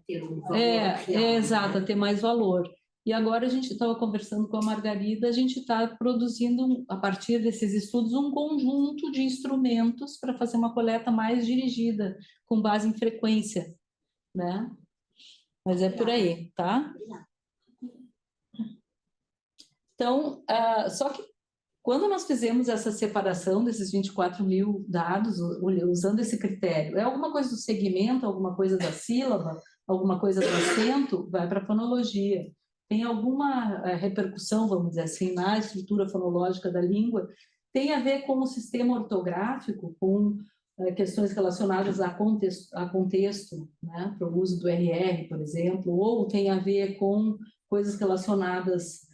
ter um valor real, exato, a ter mais valor. E agora a gente estava conversando com a Margarida, a gente está produzindo, a partir desses estudos, um conjunto de instrumentos para fazer uma coleta mais dirigida, com base em frequência, né? Mas é por aí, tá? Então, só que quando nós fizemos essa separação desses 24.000 dados, usando esse critério, é alguma coisa do segmento, alguma coisa da sílaba, alguma coisa do acento, vai para a fonologia. Tem alguma repercussão, vamos dizer assim, na estrutura fonológica da língua, tem a ver com o sistema ortográfico, com questões relacionadas a contexto, né, para o uso do RR, por exemplo, ou tem a ver com coisas relacionadas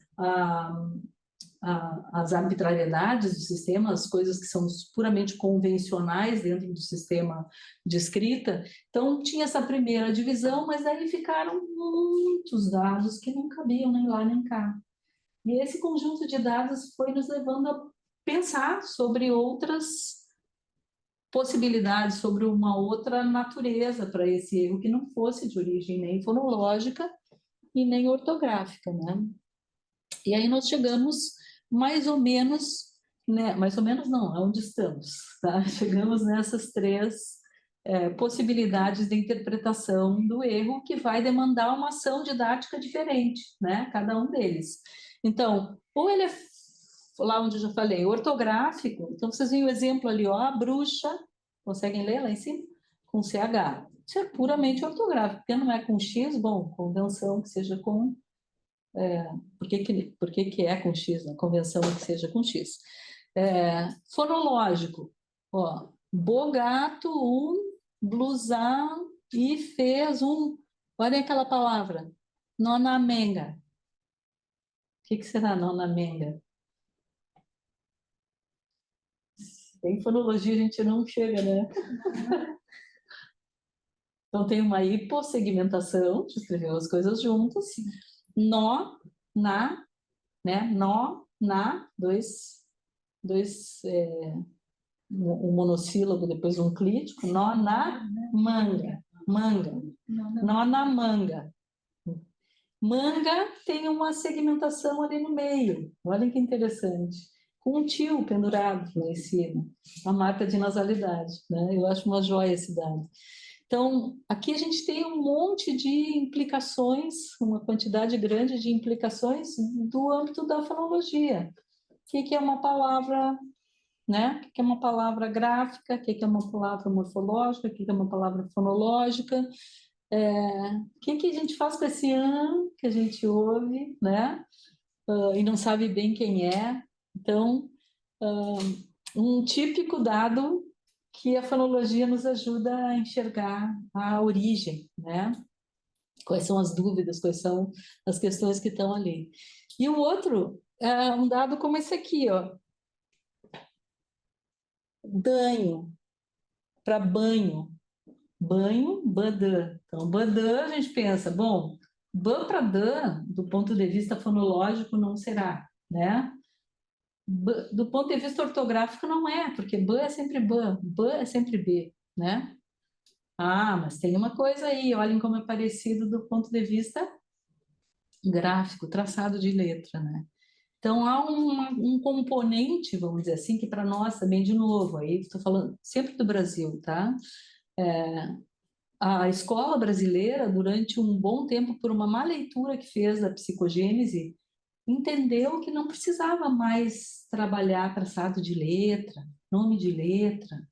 as arbitrariedades do sistema, as coisas que são puramente convencionais dentro do sistema de escrita. Então, tinha essa primeira divisão, mas aí ficaram muitos dados que não cabiam nem lá nem cá. E esse conjunto de dados foi nos levando a pensar sobre outras possibilidades, sobre uma outra natureza para esse erro que não fosse de origem nem fonológica e nem ortográfica, né? E aí nós chegamos mais ou menos, né? Mais ou menos não, aonde estamos, tá? Chegamos nessas 3 possibilidades de interpretação do erro que vai demandar uma ação didática diferente, né? Cada um deles. Então, ou ele é lá onde eu já falei, ortográfico. Então vocês veem o exemplo ali, ó, a bruxa, conseguem ler lá em cima? Com CH. Isso é puramente ortográfico, porque não é com X, bom, convenção que seja com por que é com X, na convenção que seja com X. Fonológico, ó, bogato, blusar e fez olha aquela palavra, nonamenga. O que será nonamenga? Em fonologia a gente não chega, né? Então tem uma hipossegmentação, de escrever as coisas juntas, nó, na, né? Nó, na, um monossílabo, depois um clítico, nó, na, manga, manga, nó na manga. Manga tem uma segmentação ali no meio, olha que interessante, com um tio pendurado lá em cima, a marca de nasalidade, né? Eu acho uma joia esse dado. Então, aqui a gente tem um monte de implicações, uma quantidade grande de implicações do âmbito da fonologia. O que é uma palavra, né? O que é uma palavra gráfica, o que é uma palavra morfológica, o que é uma palavra fonológica, o que a gente faz com esse que a gente ouve, né? E não sabe bem quem é. Então, um típico dado que a fonologia nos ajuda a enxergar a origem, né? Quais são as dúvidas, quais são as questões que estão ali. E o outro é um dado como esse aqui, ó. Danho, para banho. Banho, badã. Então, badã, a gente pensa, bom, ban para dan, do ponto de vista fonológico, não será, né? Do ponto de vista ortográfico, não é, porque ban é sempre ban é sempre b, né? Ah, mas tem uma coisa aí, olhem como é parecido do ponto de vista gráfico, traçado de letra, né? Então, há um componente, vamos dizer assim, que para nós também, de novo, aí estou falando sempre do Brasil, tá? A escola brasileira, durante um bom tempo, por uma má leitura que fez da psicogênese, entendeu que não precisava mais trabalhar traçado de letra, nome de letra,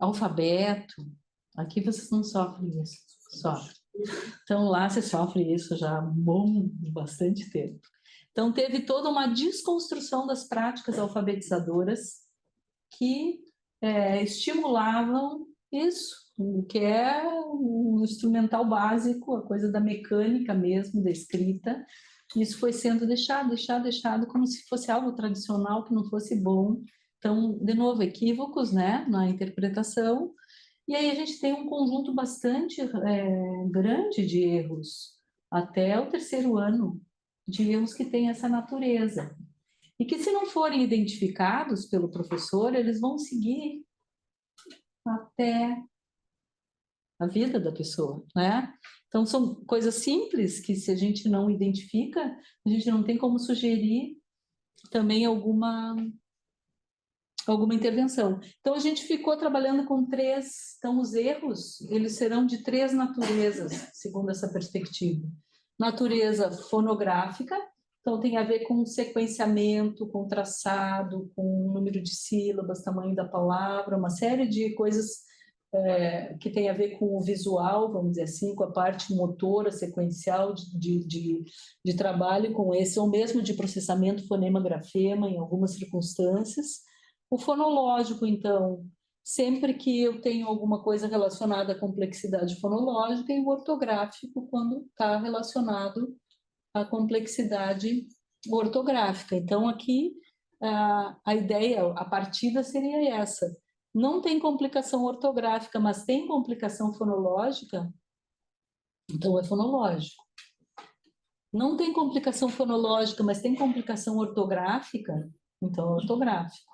alfabeto. Aqui vocês não sofrem isso, sofrem. Então lá você sofre isso já há bastante tempo. Então teve toda uma desconstrução das práticas alfabetizadoras que estimulavam isso, o que é um instrumental básico, a coisa da mecânica mesmo, da escrita. Isso foi sendo deixado como se fosse algo tradicional que não fosse bom. Então, de novo, equívocos, né, na interpretação. E aí a gente tem um conjunto bastante grande de erros, até o terceiro ano, de erros que têm essa natureza. E que, se não forem identificados pelo professor, eles vão seguir até a vida da pessoa, né? Então, são coisas simples que, se a gente não identifica, a gente não tem como sugerir também alguma intervenção. Então, a gente ficou trabalhando com três. Então, os erros, eles serão de três naturezas, segundo essa perspectiva. Natureza fonográfica, então tem a ver com sequenciamento, com traçado, com número de sílabas, tamanho da palavra, uma série de coisas que tem a ver com o visual, vamos dizer assim, com a parte motora, sequencial de trabalho com esse, ou mesmo de processamento fonema-grafema em algumas circunstâncias. O fonológico, então, sempre que eu tenho alguma coisa relacionada à complexidade fonológica, e o ortográfico, quando está relacionado à complexidade ortográfica. Então, aqui, a ideia, a partida seria essa. Não tem complicação ortográfica, mas tem complicação fonológica, então é fonológico. Não tem complicação fonológica, mas tem complicação ortográfica, então é ortográfico.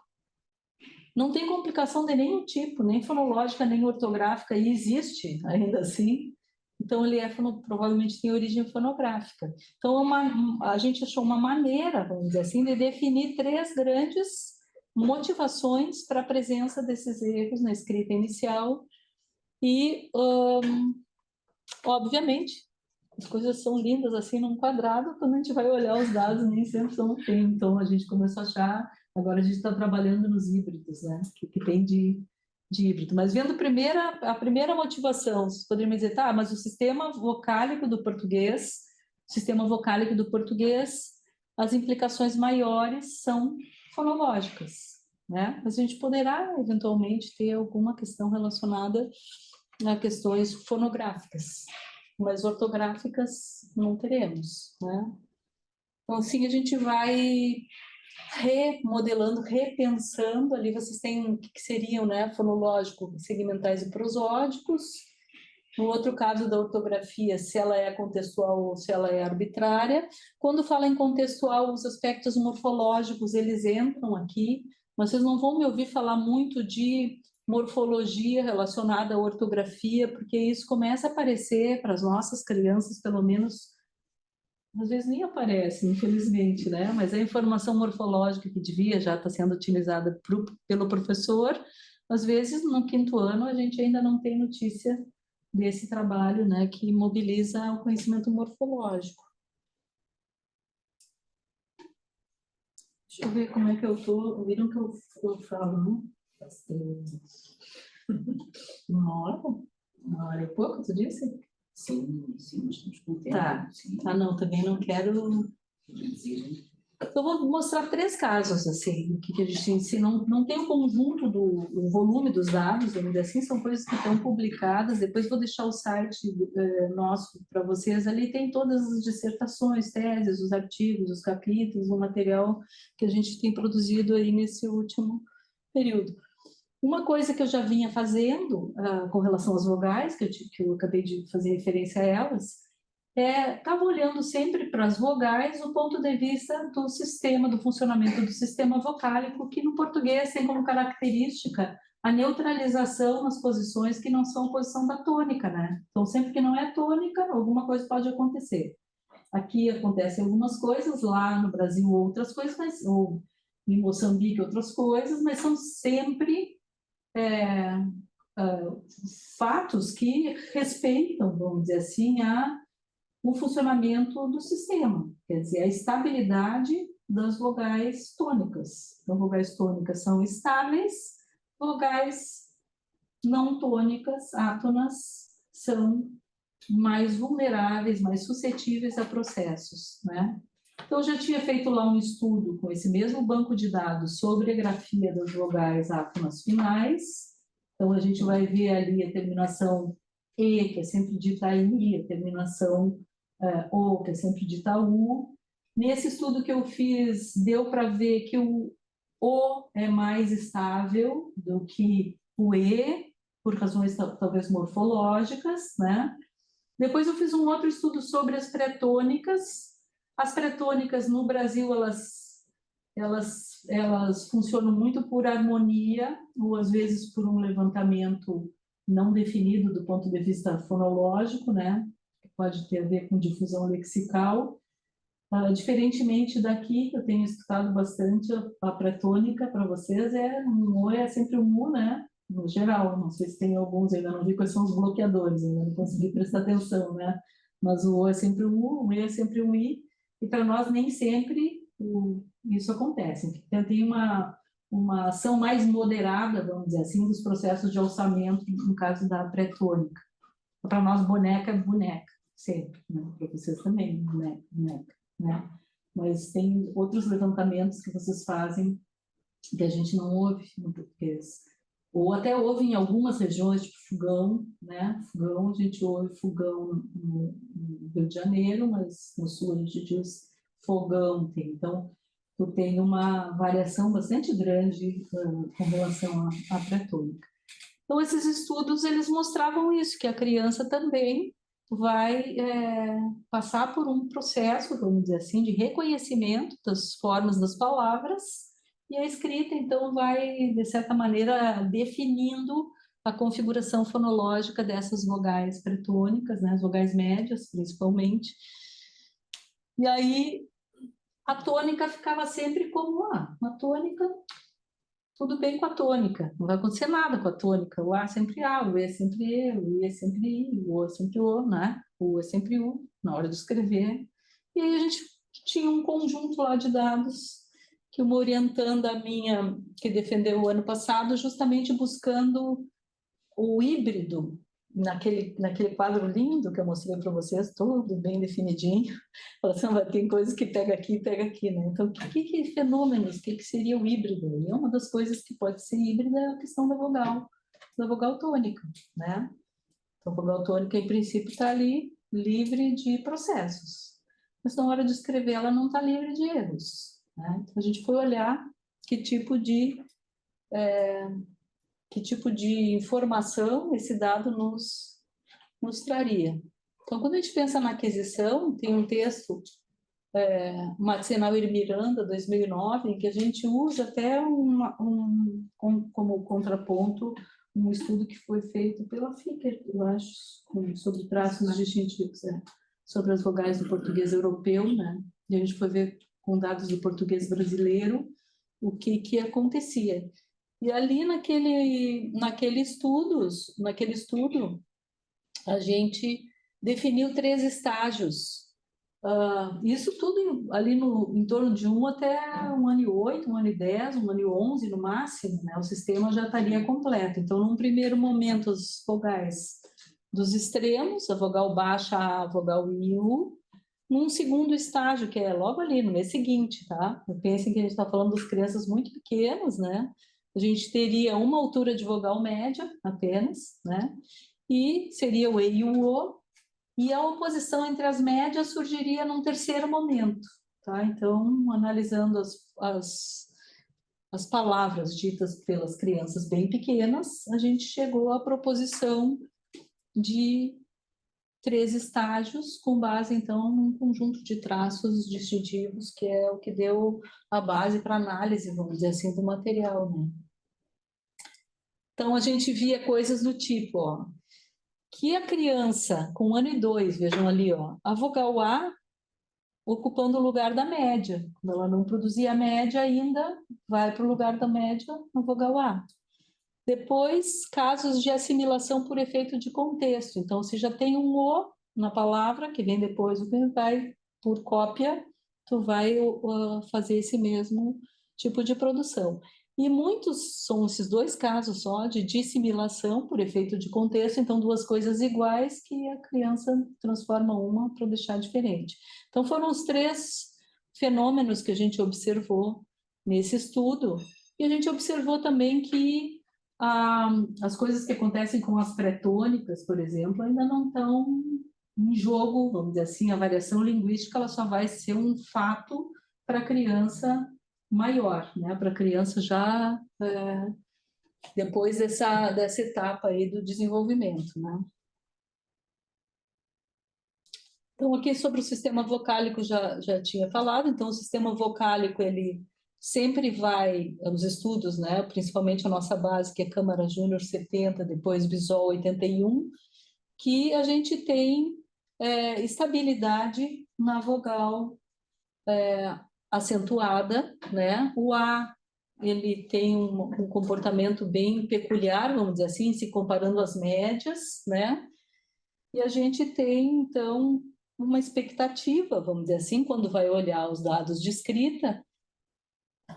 Não tem complicação de nenhum tipo, nem fonológica, nem ortográfica, e existe ainda assim, então ele provavelmente tem origem fonográfica. Então a gente achou uma maneira, vamos dizer assim, de definir três grandes motivações para a presença desses erros na escrita inicial e, obviamente, as coisas são lindas assim num quadrado, quando a gente vai olhar os dados nem sempre são assim. Então a gente começou a achar, agora a gente está trabalhando nos híbridos, né? Que tem de híbrido. Mas vendo a primeira motivação, vocês poderiam dizer, tá, mas o sistema vocálico do português, as implicações maiores são fonológicas, né? Mas a gente poderá eventualmente ter alguma questão relacionada a questões fonográficas, mas ortográficas não teremos, né? Então, assim, a gente vai remodelando, repensando, ali vocês têm o que seriam, né, fonológico, segmentais e prosódicos. No outro caso da ortografia, se ela é contextual ou se ela é arbitrária. Quando fala em contextual, os aspectos morfológicos, eles entram aqui, mas vocês não vão me ouvir falar muito de morfologia relacionada à ortografia, porque isso começa a aparecer para as nossas crianças, pelo menos, às vezes nem aparece, infelizmente, né? Mas a informação morfológica que devia já estar sendo utilizada pelo professor, às vezes no quinto ano a gente ainda não tem notícia desse trabalho, né, que mobiliza o conhecimento morfológico. Deixa eu ver como é que eu estou. Viram que eu falo, né? Uma hora e pouco, tu disse? Sim, nós estamos com o tempo. Tá. Não, também não quero. Eu vou mostrar três casos, assim, que a gente ensina. Não tem o conjunto o volume dos dados, vamos dizer assim, são coisas que estão publicadas. Depois vou deixar o site nosso para vocês. Ali tem todas as dissertações, teses, os artigos, os capítulos, o material que a gente tem produzido aí nesse último período. Uma coisa que eu já vinha fazendo com relação às vogais, que eu acabei de fazer referência a elas, estava olhando sempre para as vogais do ponto de vista do funcionamento do sistema vocálico, que no português tem como característica a neutralização nas posições que não são a posição da tônica, né? Então, sempre que não é tônica, alguma coisa pode acontecer. Aqui acontecem algumas coisas, lá no Brasil outras coisas, ou em Moçambique outras coisas, mas são sempre fatos que respeitam, vamos dizer assim, o funcionamento do sistema, quer dizer, a estabilidade das vogais tônicas. Então, vogais tônicas são estáveis, vogais não tônicas, átonas, são mais vulneráveis, mais suscetíveis a processos, né? Então, eu já tinha feito lá um estudo com esse mesmo banco de dados sobre a grafia das vogais átonas finais. Então, a gente vai ver ali a terminação E, que é sempre dita I, a terminação O, que é sempre dita U. Nesse estudo que eu fiz, deu para ver que o O é mais estável do que o E, por razões talvez morfológicas, né? Depois eu fiz um outro estudo sobre as pretônicas. As pretônicas no Brasil, elas funcionam muito por harmonia, ou às vezes por um levantamento não definido do ponto de vista fonológico, né? Que pode ter a ver com difusão lexical. Diferentemente daqui, que eu tenho escutado bastante, a pretônica para vocês um O é sempre um U, né? No geral, não sei se tem alguns, ainda não vi quais são os bloqueadores, ainda não consegui prestar atenção, né? Mas o O é sempre um U, o E é sempre um I, e para nós nem sempre isso acontece. Então, tem uma ação mais moderada, vamos dizer assim, dos processos de alçamento, no caso da pretônica. Para nós, boneca é boneca, sempre, né? Para vocês também, boneca, né? Mas tem outros levantamentos que vocês fazem que a gente não ouve no português. Ou até ouve em algumas regiões, tipo fogão, né? Fogão, a gente ouve fogão no Rio de Janeiro, mas no sul a gente diz fogão. Então, tu tem uma variação bastante grande com relação à pretônica. Então, esses estudos, eles mostravam isso, que a criança também vai passar por um processo, vamos dizer assim, de reconhecimento das formas das palavras, e a escrita, então, vai, de certa maneira, definindo a configuração fonológica dessas vogais pretônicas, né, as vogais médias, principalmente. E aí, a tônica ficava sempre como uma tônica, tudo bem com a tônica, não vai acontecer nada com a tônica, o A é sempre A, o E é sempre E, o I é sempre I, o O é sempre O, né? O U é sempre U, na hora de escrever. E aí a gente tinha um conjunto lá de dados que uma orientanda minha, que defendeu o ano passado, justamente buscando o híbrido, naquele quadro lindo que eu mostrei para vocês, todo bem definidinho. Assim, tem coisas que pega aqui e pega aqui, né? Então, que fenômenos, o que seria o híbrido? E uma das coisas que pode ser híbrida é a questão da vogal tônica, né? Então, a vogal tônica, em princípio, está ali livre de processos. Mas na hora de escrever, ela não está livre de erros, né? Então, a gente foi olhar que tipo de informação esse dado nos traria. Então, quando a gente pensa na aquisição, tem um texto, Matzenauer e Miranda, 2009, em que a gente usa até como contraponto um estudo que foi feito pela Ficker, eu acho, sobre traços distintivos, sobre as vogais do português europeu, né? E a gente foi ver com dados do português brasileiro o que acontecia. E ali naquele estudo, a gente definiu 3 estágios. Isso tudo ali em torno de 1 até 1 ano e 8, 1 ano e 10, 1 ano e 11 no máximo, né? O sistema já estaria completo. Então, num primeiro momento, as vogais dos extremos, a vogal baixa, a vogal I e U. Num segundo estágio, que é logo ali, no mês seguinte, tá? Pensem que a gente está falando das crianças muito pequenas, né? A gente teria uma altura de vogal média apenas, né? E seria o E e o O, e a oposição entre as médias surgiria num terceiro momento, tá? Então, analisando as palavras ditas pelas crianças bem pequenas, a gente chegou à proposição de 3 estágios, com base, então, num conjunto de traços distintivos, que é o que deu a base para análise, vamos dizer assim, do material, né? Então, a gente via coisas do tipo, ó, que a criança com 1 ano e 2, vejam ali, ó, a vogal A ocupando o lugar da média. Quando ela não produzia a média ainda, vai para o lugar da média a vogal A. Depois, casos de assimilação por efeito de contexto. Então, se já tem um O na palavra, que vem depois o que vai por cópia, tu vai fazer esse mesmo tipo de produção. E muitos são esses 2 casos só de dissimilação por efeito de contexto, então 2 coisas iguais que a criança transforma uma para deixar diferente. Então foram os 3 fenômenos que a gente observou nesse estudo, e a gente observou também que as coisas que acontecem com as pré-tônicas, por exemplo, ainda não estão em jogo, vamos dizer assim, a variação linguística ela só vai ser um fato para a criança maior, né? Para a criança já depois dessa etapa aí do desenvolvimento, né? Então, aqui sobre o sistema vocálico já tinha falado, então o sistema vocálico, ele sempre vai, os estudos, né, principalmente a nossa base, que é Câmara Júnior 70, depois Bisol 81, que a gente tem estabilidade na vogal acentuada, né? O A, ele tem um comportamento bem peculiar, vamos dizer assim, se comparando às médias, né? E a gente tem, então, uma expectativa, vamos dizer assim, quando vai olhar os dados de escrita,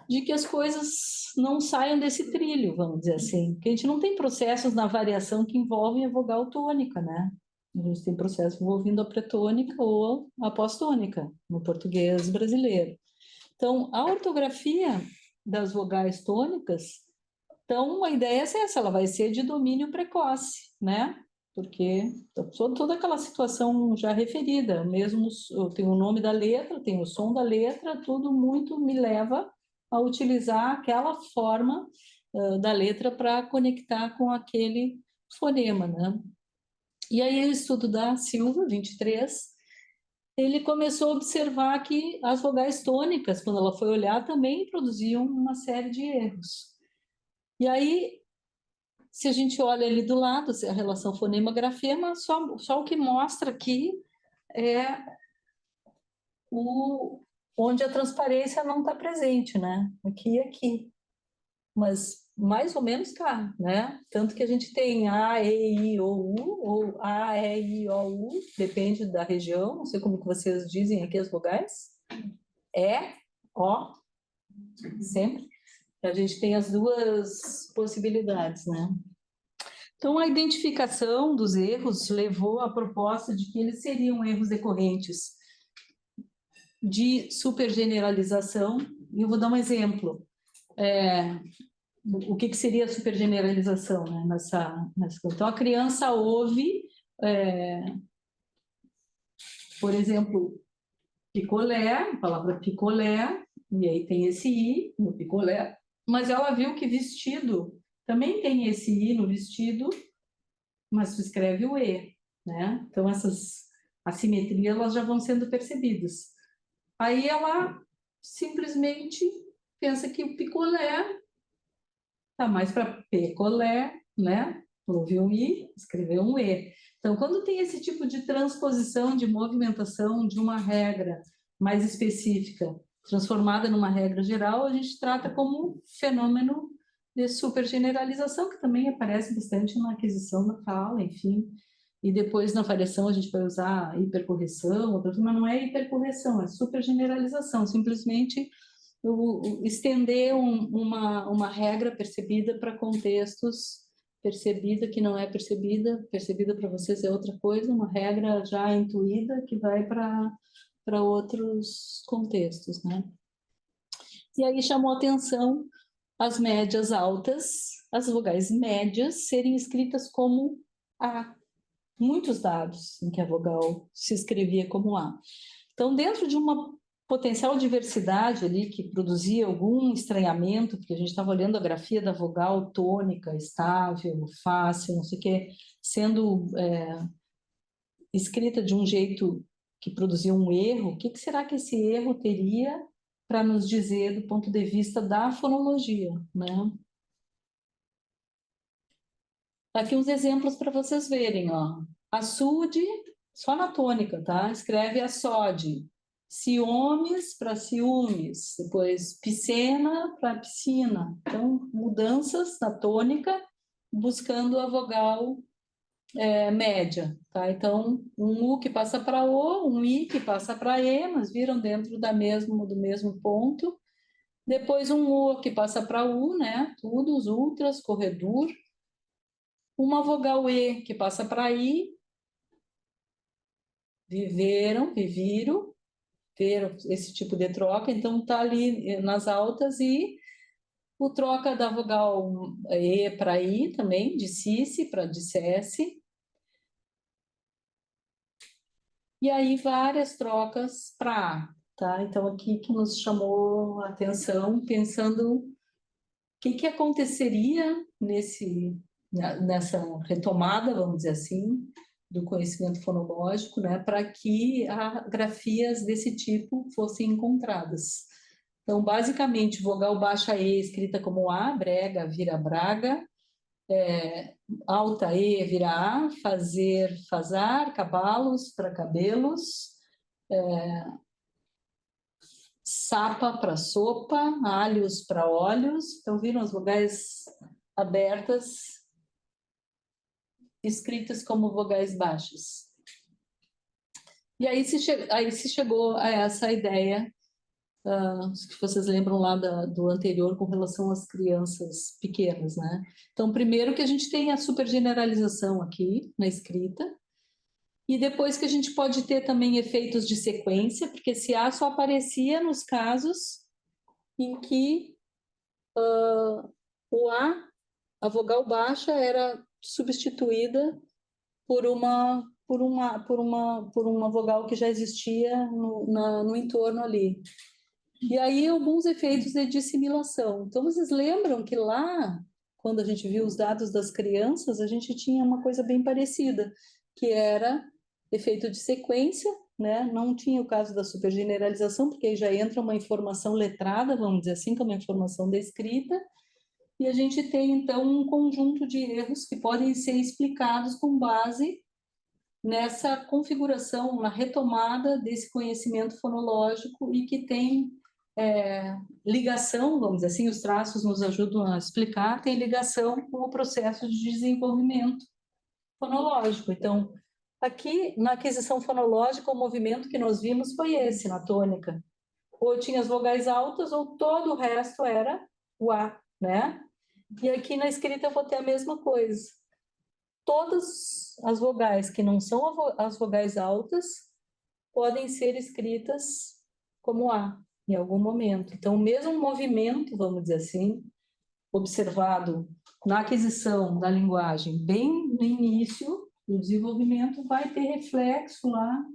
de que as coisas não saiam desse trilho, vamos dizer assim. Porque a gente não tem processos na variação que envolvem a vogal tônica, né? A gente tem processos envolvendo a pretônica ou a pós-tônica, no português brasileiro. Então, a ortografia das vogais tônicas, então, a ideia é essa, ela vai ser de domínio precoce, né? Porque toda aquela situação já referida, mesmo tem o nome da letra, tem o som da letra, tudo muito me leva a utilizar aquela forma da letra para conectar com aquele fonema, né? E aí o estudo da Silva, 23, ele começou a observar que as vogais tônicas, quando ela foi olhar, também produziam uma série de erros. E aí, se a gente olha ali do lado, a relação fonema-grafema, só o que mostra aqui é onde a transparência não está presente, né? Aqui e aqui. Mas mais ou menos está, né? Tanto que a gente tem A, E, I, O, U, ou A, E, I, O, U, depende da região, não sei como que vocês dizem aqui as vogais. É, O, sempre. A gente tem as 2 possibilidades, né? Então, a identificação dos erros levou à proposta de que eles seriam erros decorrentes de supergeneralização. E eu vou dar um exemplo. O que seria a supergeneralização, né? Então, a criança ouve, por exemplo, picolé, a palavra picolé, e aí tem esse I no picolé, mas ela viu que vestido também tem esse I no vestido, mas se escreve o E, né? Então, essas assimetrias elas já vão sendo percebidas. Aí ela simplesmente pensa que o picolé tá mais para picolé, né? Ouviu um I, escreveu um E. Então, quando tem esse tipo de transposição, de movimentação de uma regra mais específica, transformada numa regra geral, a gente trata como fenômeno de supergeneralização, que também aparece bastante na aquisição da fala, enfim. E depois, na variação, a gente vai usar hipercorreção, mas não é hipercorreção, é supergeneralização, simplesmente estender uma regra percebida para contextos, percebida que não é percebida para vocês é outra coisa, uma regra já intuída que vai para outros contextos, né? E aí chamou atenção as médias altas, as vogais médias serem escritas como A. Muitos dados em que a vogal se escrevia como A. Então, dentro de uma potencial diversidade ali que produzia algum estranhamento, porque a gente estava olhando a grafia da vogal tônica, estável, fácil, não sei o quê, sendo escrita de um jeito que produzia um erro, o que será que esse erro teria para nos dizer do ponto de vista da fonologia, né? Aqui uns exemplos para vocês verem, ó. Açude, só na tônica, tá? Escreve açode. Ciúmes para ciúmes. Depois piscina para piscina. Então, mudanças na tônica, buscando a vogal média, tá? Então, um U que passa para O, um I que passa para E, mas viram dentro do mesmo ponto. Depois um O que passa para U, né? Tudo, os ultras, corredor. Uma vogal E que passa para I. Viveram, viviram, viram esse tipo de troca, então tá ali nas altas, e o troca da vogal E para I também, de Cici para dissesse. E aí várias trocas para A, tá? Então aqui que nos chamou a atenção, pensando o que aconteceria nessa retomada, vamos dizer assim, do conhecimento fonológico, né, para que grafias desse tipo fossem encontradas. Então, basicamente, vogal baixa E escrita como A, brega, vira braga, alta E vira A, fazer, fazar, cabalos para cabelos, sapa para sopa, alhos para olhos. Então, viram as vogais abertas escritas como vogais baixas. E aí se chegou a essa ideia, que vocês lembram lá do anterior com relação às crianças pequenas, né? Então, primeiro que a gente tem a supergeneralização aqui na escrita, e depois que a gente pode ter também efeitos de sequência, porque esse A só aparecia nos casos em que a vogal baixa era substituída por uma vogal que já existia no entorno ali. E aí alguns efeitos de dissimilação. Então vocês lembram que lá, quando a gente viu os dados das crianças, a gente tinha uma coisa bem parecida, que era efeito de sequência, né? Não tinha o caso da supergeneralização, porque aí já entra uma informação letrada, vamos dizer assim, que é uma informação descrita, e a gente tem então um conjunto de erros que podem ser explicados com base nessa configuração, na retomada desse conhecimento fonológico, e que tem ligação, vamos dizer assim, os traços nos ajudam a explicar, tem ligação com o processo de desenvolvimento fonológico. Então, aqui na aquisição fonológica, o movimento que nós vimos foi esse, na tônica. Ou tinha as vogais altas, ou todo o resto era o A, né? E aqui na escrita eu vou ter a mesma coisa. Todas as vogais que não são as vogais altas podem ser escritas como A, em algum momento. Então, o mesmo movimento, vamos dizer assim, observado na aquisição da linguagem bem no início do desenvolvimento, vai ter reflexo lá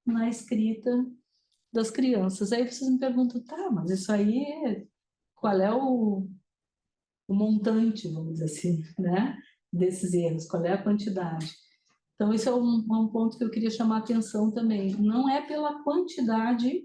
na escrita das crianças. Aí vocês me perguntam, tá, mas isso aí, qual é o montante, vamos dizer assim, né, desses erros, qual é a quantidade? Então, isso é um ponto que eu queria chamar a atenção também. Não é pela quantidade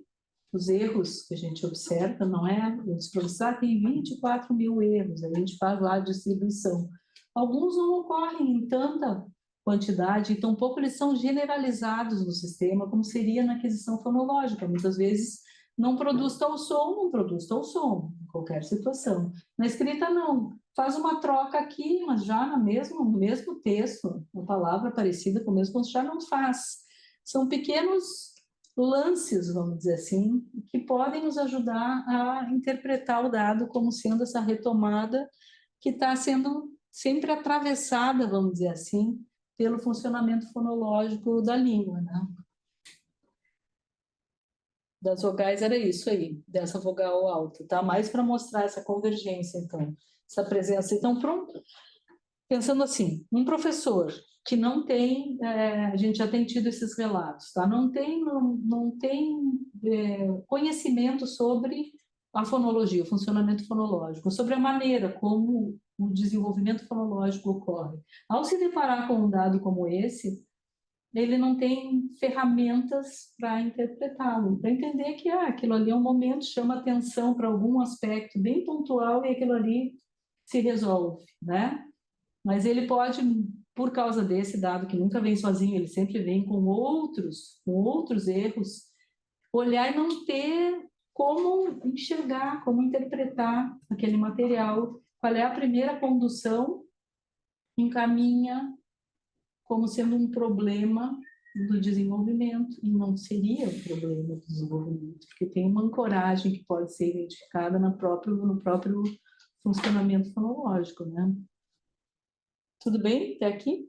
dos erros que a gente observa, não é? Eu disse para você, tem 24 mil erros, a gente faz lá a distribuição. Alguns não ocorrem em tanta quantidade, e tampouco eles são generalizados no sistema, como seria na aquisição fonológica. Muitas vezes não produz tal som, não produz tal som, em qualquer situação. Na escrita, não. Faz uma troca aqui, mas já no mesmo texto, uma palavra parecida com o mesmo, já não faz. São pequenos lances, vamos dizer assim, que podem nos ajudar a interpretar o dado como sendo essa retomada que está sendo sempre atravessada, vamos dizer assim, pelo funcionamento fonológico da língua, né? Das vogais era isso aí, dessa vogal alta, tá? Mais para mostrar essa convergência, então, essa presença. Então, pronto. Pensando assim, um professor que não tem, a gente já tem tido esses relatos, tá? Não tem conhecimento sobre a fonologia, o funcionamento fonológico, sobre a maneira como o desenvolvimento fonológico ocorre. Ao se deparar com um dado como esse, ele não tem ferramentas para interpretá-lo, para entender que aquilo ali é um momento, chama atenção para algum aspecto bem pontual e aquilo ali se resolve, né? Mas ele pode, por causa desse dado que nunca vem sozinho, ele sempre vem com outros erros, olhar e não ter como enxergar, como interpretar aquele material, qual é a primeira condução, encaminha como sendo um problema do desenvolvimento, e não seria um problema do desenvolvimento, porque tem uma ancoragem que pode ser identificada no próprio funcionamento fonológico, né? Tudo bem até aqui?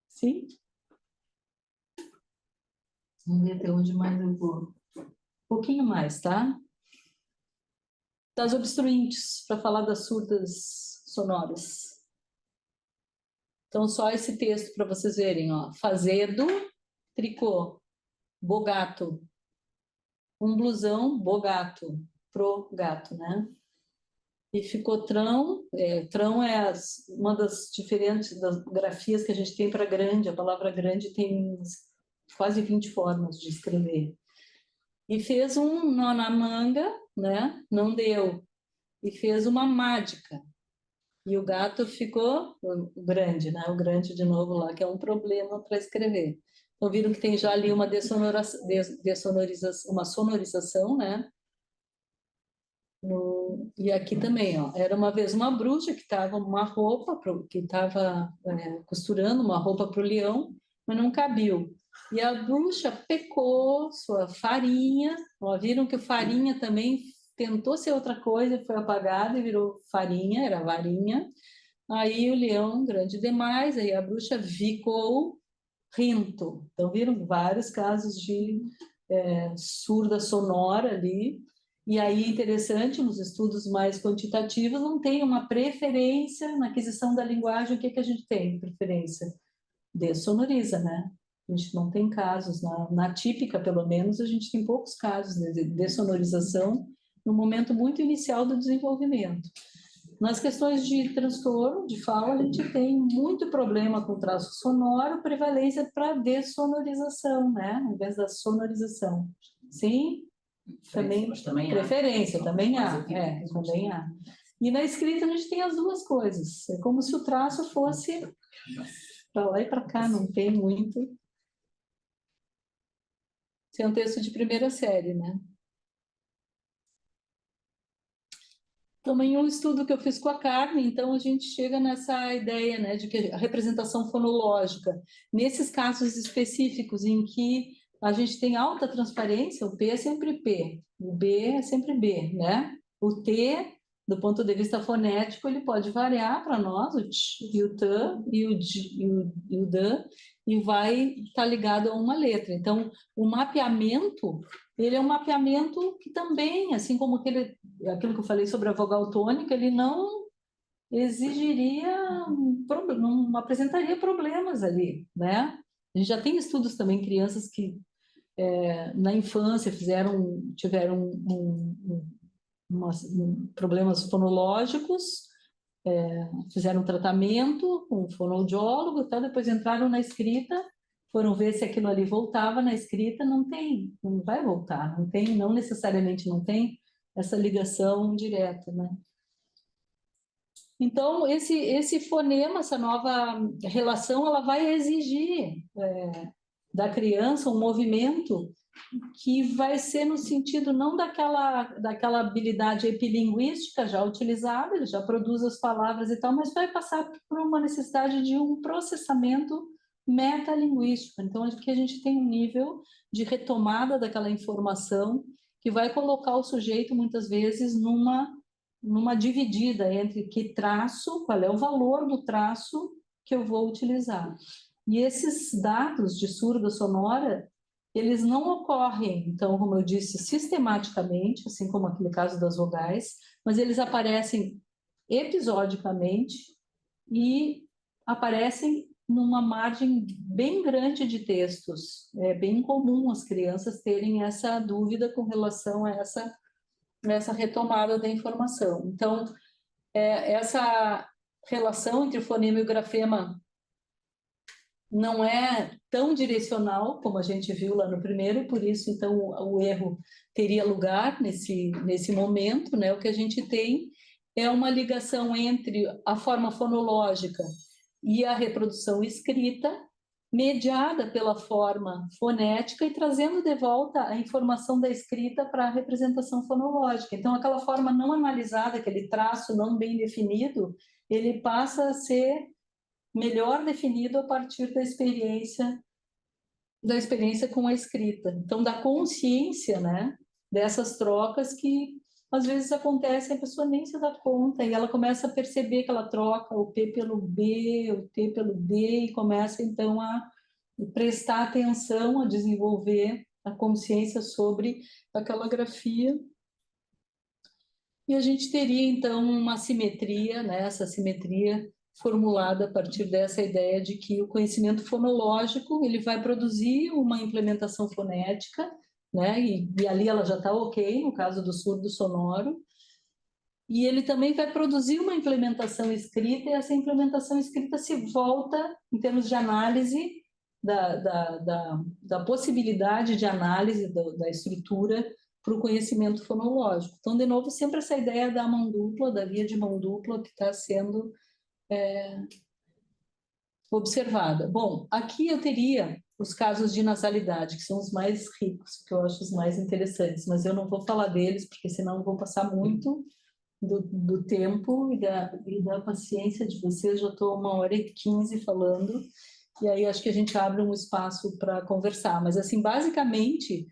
Sim? Vamos ver até onde mais eu vou. Um pouquinho mais, tá? Das obstruintes, para falar das surdas sonoras. Então, só esse texto para vocês verem, ó. Fazedo, tricô, bogato. Um blusão, bogato, pro gato, né? E ficou trão. Trão é uma das diferentes das grafias que a gente tem para grande. A palavra grande tem quase 20 formas de escrever. E fez um nó na manga, né? Não deu. E fez uma mágica. E o gato ficou o grande, né? O grande de novo lá, que é um problema para escrever. Então, viram que tem já ali uma uma sonorização, né? E aqui também, ó. Era uma vez uma bruxa que estava costurando uma roupa para o leão, mas não cabiu. E a bruxa pecou sua farinha. Ó, viram que farinha também tentou ser outra coisa, foi apagada e virou farinha, era varinha. Aí o leão, grande demais, aí a bruxa ficou rinto. Então, viram vários casos de surda sonora ali. E aí, interessante, nos estudos mais quantitativos, não tem uma preferência na aquisição da linguagem. O que a gente tem preferência? Dessonoriza, né? A gente não tem casos, na típica, pelo menos, a gente tem poucos casos de dessonorização no momento muito inicial do desenvolvimento. Nas questões de transtorno de fala, a gente tem muito problema com traço sonoro, prevalência para dessonorização, né? Ao invés da sonorização. Sim? Também preferência, também há. Também há. E na escrita a gente tem as duas coisas. É como se o traço fosse para lá e para cá, não tem muito. Esse é um texto de primeira série, né? Também um estudo que eu fiz com a Carmen, então a gente chega nessa ideia, né, de que a representação fonológica, nesses casos específicos em que a gente tem alta transparência, o P é sempre P, o B é sempre B, né? O T, do ponto de vista fonético, ele pode variar para nós, o T e o T e o D e o D, e vai estar ligado a uma letra. Então, o mapeamento, ele é um mapeamento que também, assim como aquilo que eu falei sobre a vogal tônica, ele não exigiria, não apresentaria problemas ali, né? A gente já tem estudos também, crianças que na infância tiveram problemas fonológicos, fizeram tratamento com um fonoaudiólogo, tá? Depois entraram na escrita, foram ver se aquilo ali voltava na escrita, não vai voltar, não necessariamente não tem essa ligação direta, né? Então, esse fonema, essa nova relação, ela vai exigir da criança um movimento que vai ser no sentido não daquela habilidade epilinguística já utilizada, ele já produz as palavras e tal, mas vai passar por uma necessidade de um processamento metalinguístico. Então, aqui a gente tem um nível de retomada daquela informação que vai colocar o sujeito, muitas vezes, numa dividida entre que traço, qual é o valor do traço que eu vou utilizar. E esses dados de surda sonora, eles não ocorrem, então, como eu disse, sistematicamente, assim como aquele caso das vogais, mas eles aparecem episodicamente e aparecem numa margem bem grande de textos. É bem comum as crianças terem essa dúvida com relação a essa retomada da informação. Então, essa relação entre o fonema e o grafema não é tão direcional como a gente viu lá no primeiro, por isso, então, o erro teria lugar nesse momento, né? O que a gente tem é uma ligação entre a forma fonológica e a reprodução escrita, mediada pela forma fonética e trazendo de volta a informação da escrita para a representação fonológica. Então, aquela forma não analisada, aquele traço não bem definido, ele passa a ser melhor definido a partir da experiência com a escrita. Então, da consciência, né, dessas trocas que às vezes acontece, a pessoa nem se dá conta e ela começa a perceber que ela troca o P pelo B, o T pelo D e começa então a prestar atenção, a desenvolver a consciência sobre aquela grafia. E a gente teria então uma simetria, né, essa simetria formulada a partir dessa ideia de que o conhecimento fonológico ele vai produzir uma implementação fonética, né? E ali ela já está ok, no caso do surdo sonoro, e ele também vai produzir uma implementação escrita, e essa implementação escrita se volta, em termos de análise, da possibilidade de análise da estrutura para o conhecimento fonológico. Então, de novo, sempre essa ideia da mão dupla, da via de mão dupla que está sendo observada. Bom, aqui eu teria os casos de nasalidade, que são os mais ricos, que eu acho os mais interessantes, mas eu não vou falar deles, porque senão eu vou passar muito do tempo e da paciência de vocês. Já estou 1h15 falando, e aí acho que a gente abre um espaço para conversar. Mas, assim, basicamente,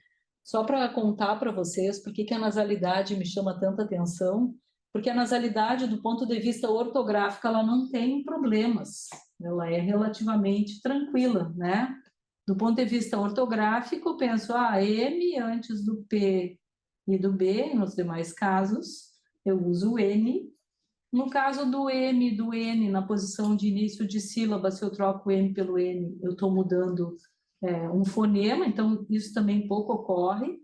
só para contar para vocês por que a nasalidade me chama tanta atenção, porque a nasalidade, do ponto de vista ortográfico, ela não tem problemas, ela é relativamente tranquila, né? Do ponto de vista ortográfico, eu penso, M antes do P e do B, nos demais casos, eu uso o N. No caso do M e do N, na posição de início de sílaba, se eu troco o M pelo N, eu estou mudando um fonema, então isso também pouco ocorre.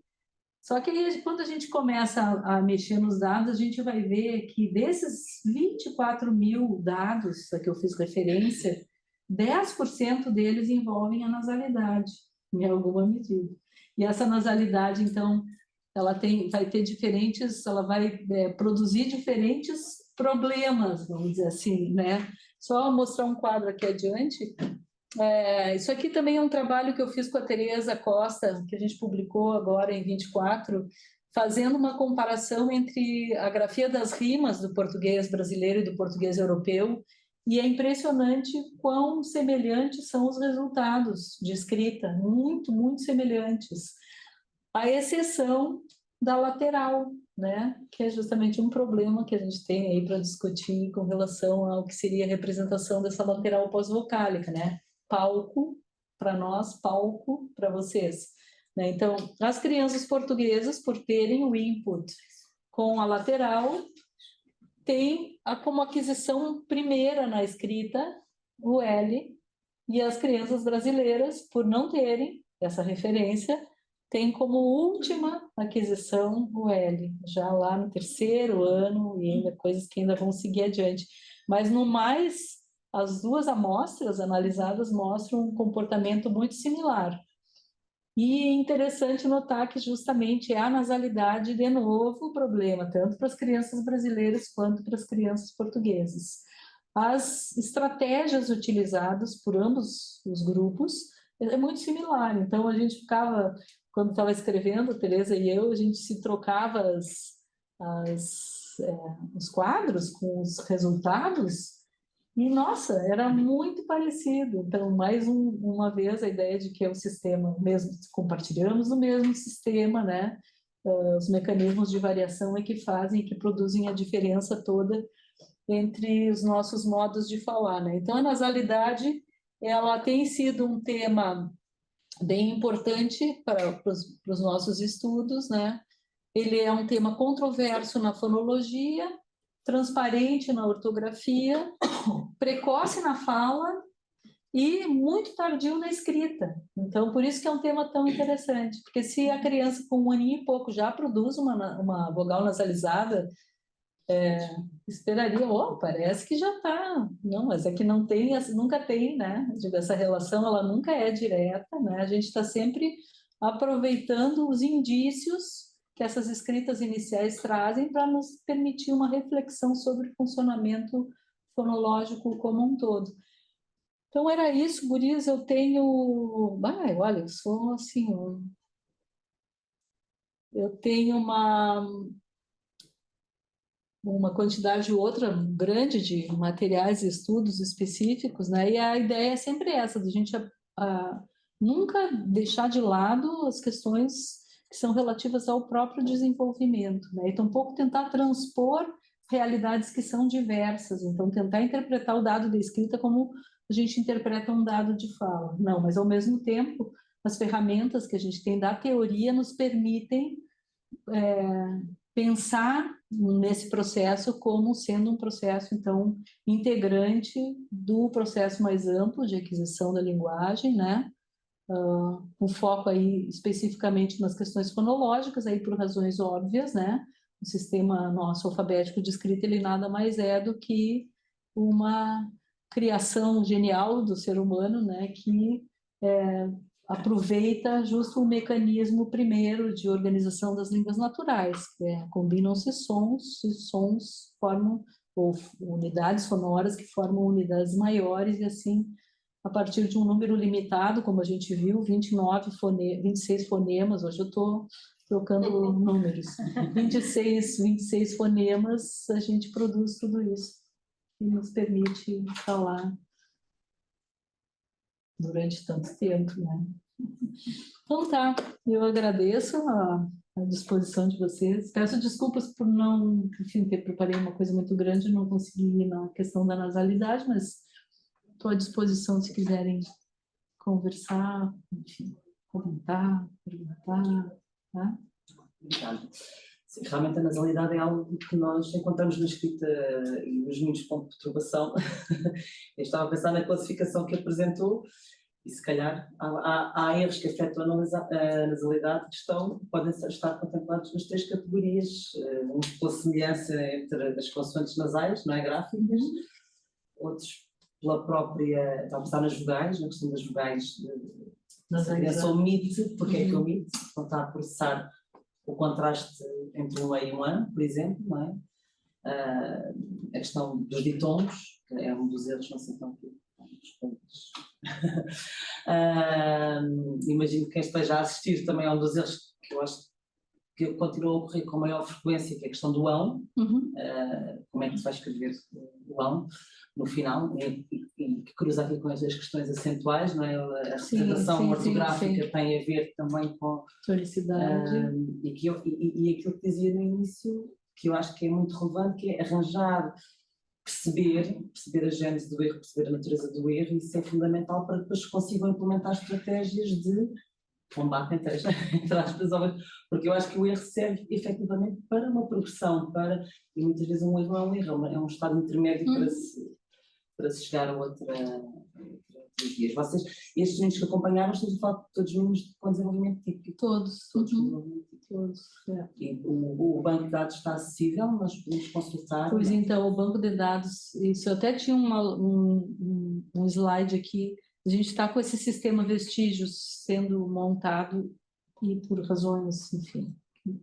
Só que aí, quando a gente começa a mexer nos dados, a gente vai ver que desses 24 mil dados a que eu fiz referência, 10% deles envolvem a nasalidade, em alguma medida. E essa nasalidade, então, ela vai ter diferentes, ela vai produzir diferentes problemas, vamos dizer assim, né? Só mostrar um quadro aqui adiante. Isso aqui também é um trabalho que eu fiz com a Tereza Costa, que a gente publicou agora em 24, fazendo uma comparação entre a grafia das rimas do português brasileiro e do português europeu, e é impressionante quão semelhantes são os resultados de escrita, muito, muito semelhantes, à exceção da lateral, né? Que é justamente um problema que a gente tem aí para discutir com relação ao que seria a representação dessa lateral pós-vocálica, né? Palco para nós, palco para vocês, né? Então, as crianças portuguesas, por terem o input com a lateral, têm como aquisição primeira na escrita o L, e as crianças brasileiras, por não terem essa referência, têm como última aquisição o L, já lá no 3º ano, e ainda coisas que ainda vão seguir adiante. Mas, no mais, as duas amostras analisadas mostram um comportamento muito similar. E é interessante notar que justamente é a nasalidade, de novo, o problema, tanto para as crianças brasileiras quanto para as crianças portuguesas. As estratégias utilizadas por ambos os grupos é muito similar. Então, a gente ficava, quando estava escrevendo, a Tereza e eu, a gente se trocava os quadros com os resultados. E, nossa, era muito parecido. Então, mais uma vez, a ideia de que é o sistema mesmo, compartilhamos o mesmo sistema, né? Os mecanismos de variação é que fazem, que produzem a diferença toda entre os nossos modos de falar, né? Então, a nasalidade, ela tem sido um tema bem importante para os nossos estudos, né? Ele é um tema controverso na fonologia, transparente na ortografia, precoce na fala e muito tardio na escrita. Então, por isso que é um tema tão interessante, porque se a criança com 1 aninho e pouco já produz uma vogal nasalizada, esperaria, parece que já está. Não, mas é que não tem, nunca tem, né? Essa relação, ela nunca é direta, né? A gente está sempre aproveitando os indícios que essas escritas iniciais trazem para nos permitir uma reflexão sobre o funcionamento fonológico como um todo. Então, era isso, gurias. Eu tenho... olha, eu sou assim... Eu tenho uma quantidade outra grande de materiais e estudos específicos, né? E a ideia é sempre essa, de a gente nunca deixar de lado as questões que são relativas ao próprio desenvolvimento, né? E tampouco tentar transpor realidades que são diversas, então tentar interpretar o dado da escrita como a gente interpreta um dado de fala. Não, mas ao mesmo tempo, as ferramentas que a gente tem da teoria nos permitem pensar nesse processo como sendo um processo, então, integrante do processo mais amplo de aquisição da linguagem, né? Com foco aí especificamente nas questões fonológicas, aí por razões óbvias, né? O sistema nosso alfabético de escrita, ele nada mais é do que uma criação genial do ser humano, né? Que aproveita justo o mecanismo primeiro de organização das línguas naturais, que combinam-se sons, e sons formam ou unidades sonoras que formam unidades maiores, e assim, a partir de um número limitado, como a gente viu, 26 fonemas, hoje eu estou trocando números, 26 fonemas, a gente produz tudo isso, e nos permite falar durante tanto tempo, né? Então tá, eu agradeço a disposição de vocês. Peço desculpas por não, enfim, ter preparei uma coisa muito grande, não consegui ir na questão da nasalidade, mas estou à disposição se quiserem conversar, enfim, comentar, perguntar, tá? Obrigada. Sim, realmente a nasalidade é algo que nós encontramos na escrita e nos mínimos pontos de perturbação. Eu estava a pensar na classificação que apresentou e se calhar há erros que afetam a nasalidade que podem estar contemplados nas 3 categorias, uns pela semelhança entre as consoantes nasais, não é, gráficas, outros pela própria, está a pensar nas vogais, na questão das vogais, se a criança omite, porque é que omite, não está a processar o contraste entre um E e um AN, por exemplo, não é? A questão dos ditongos, que é um dos erros, não sei tão que imagino que quem esteja a assistir também é um dos erros que eu acho que continua a ocorrer com maior frequência, que é a questão do ão. Como é que se vai escrever o ão no final, e que cruza aqui com as questões acentuais, não é? A representação ortográfica tem a ver também com tonicidade. E aquilo que dizia no início, que eu acho que é muito relevante, que é arranjar, perceber a gênese do erro, perceber a natureza do erro, e isso é fundamental para que depois consigam implementar estratégias de combate, entre aspas, porque eu acho que o erro serve efetivamente para uma progressão, e muitas vezes um erro não é um erro, é um estado intermédio para se chegar a outras vias. Vocês, estes meninos que acompanharam, estamos a falar de todos os meninos com desenvolvimento típico? Todos. E o banco de dados está acessível, nós podemos consultar? Pois então, o banco de dados, isso eu até tinha um slide aqui, a gente está com esse sistema vestígios sendo montado e por razões, enfim,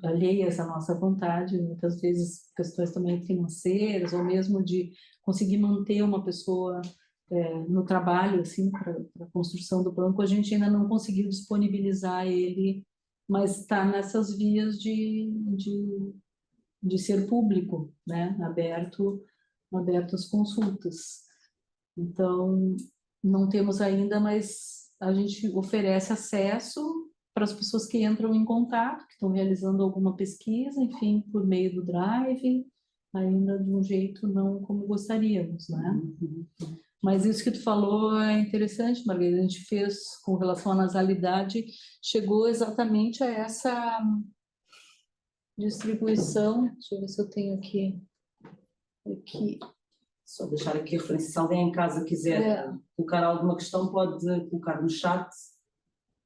alheias à nossa vontade, muitas vezes questões também financeiras, ou mesmo de conseguir manter uma pessoa no trabalho, assim, para a construção do banco, a gente ainda não conseguiu disponibilizar ele, mas está nessas vias de ser público, né? Aberto às consultas. Então, não temos ainda, mas a gente oferece acesso para as pessoas que entram em contato, que estão realizando alguma pesquisa, enfim, por meio do Drive, ainda de um jeito não como gostaríamos, né? Mas isso que tu falou é interessante, Margarida. A gente fez com relação à nasalidade, chegou exatamente a essa distribuição. Deixa eu ver se eu tenho aqui. Só deixar aqui a referência, se alguém em casa quiser colocar alguma questão, pode colocar no chat,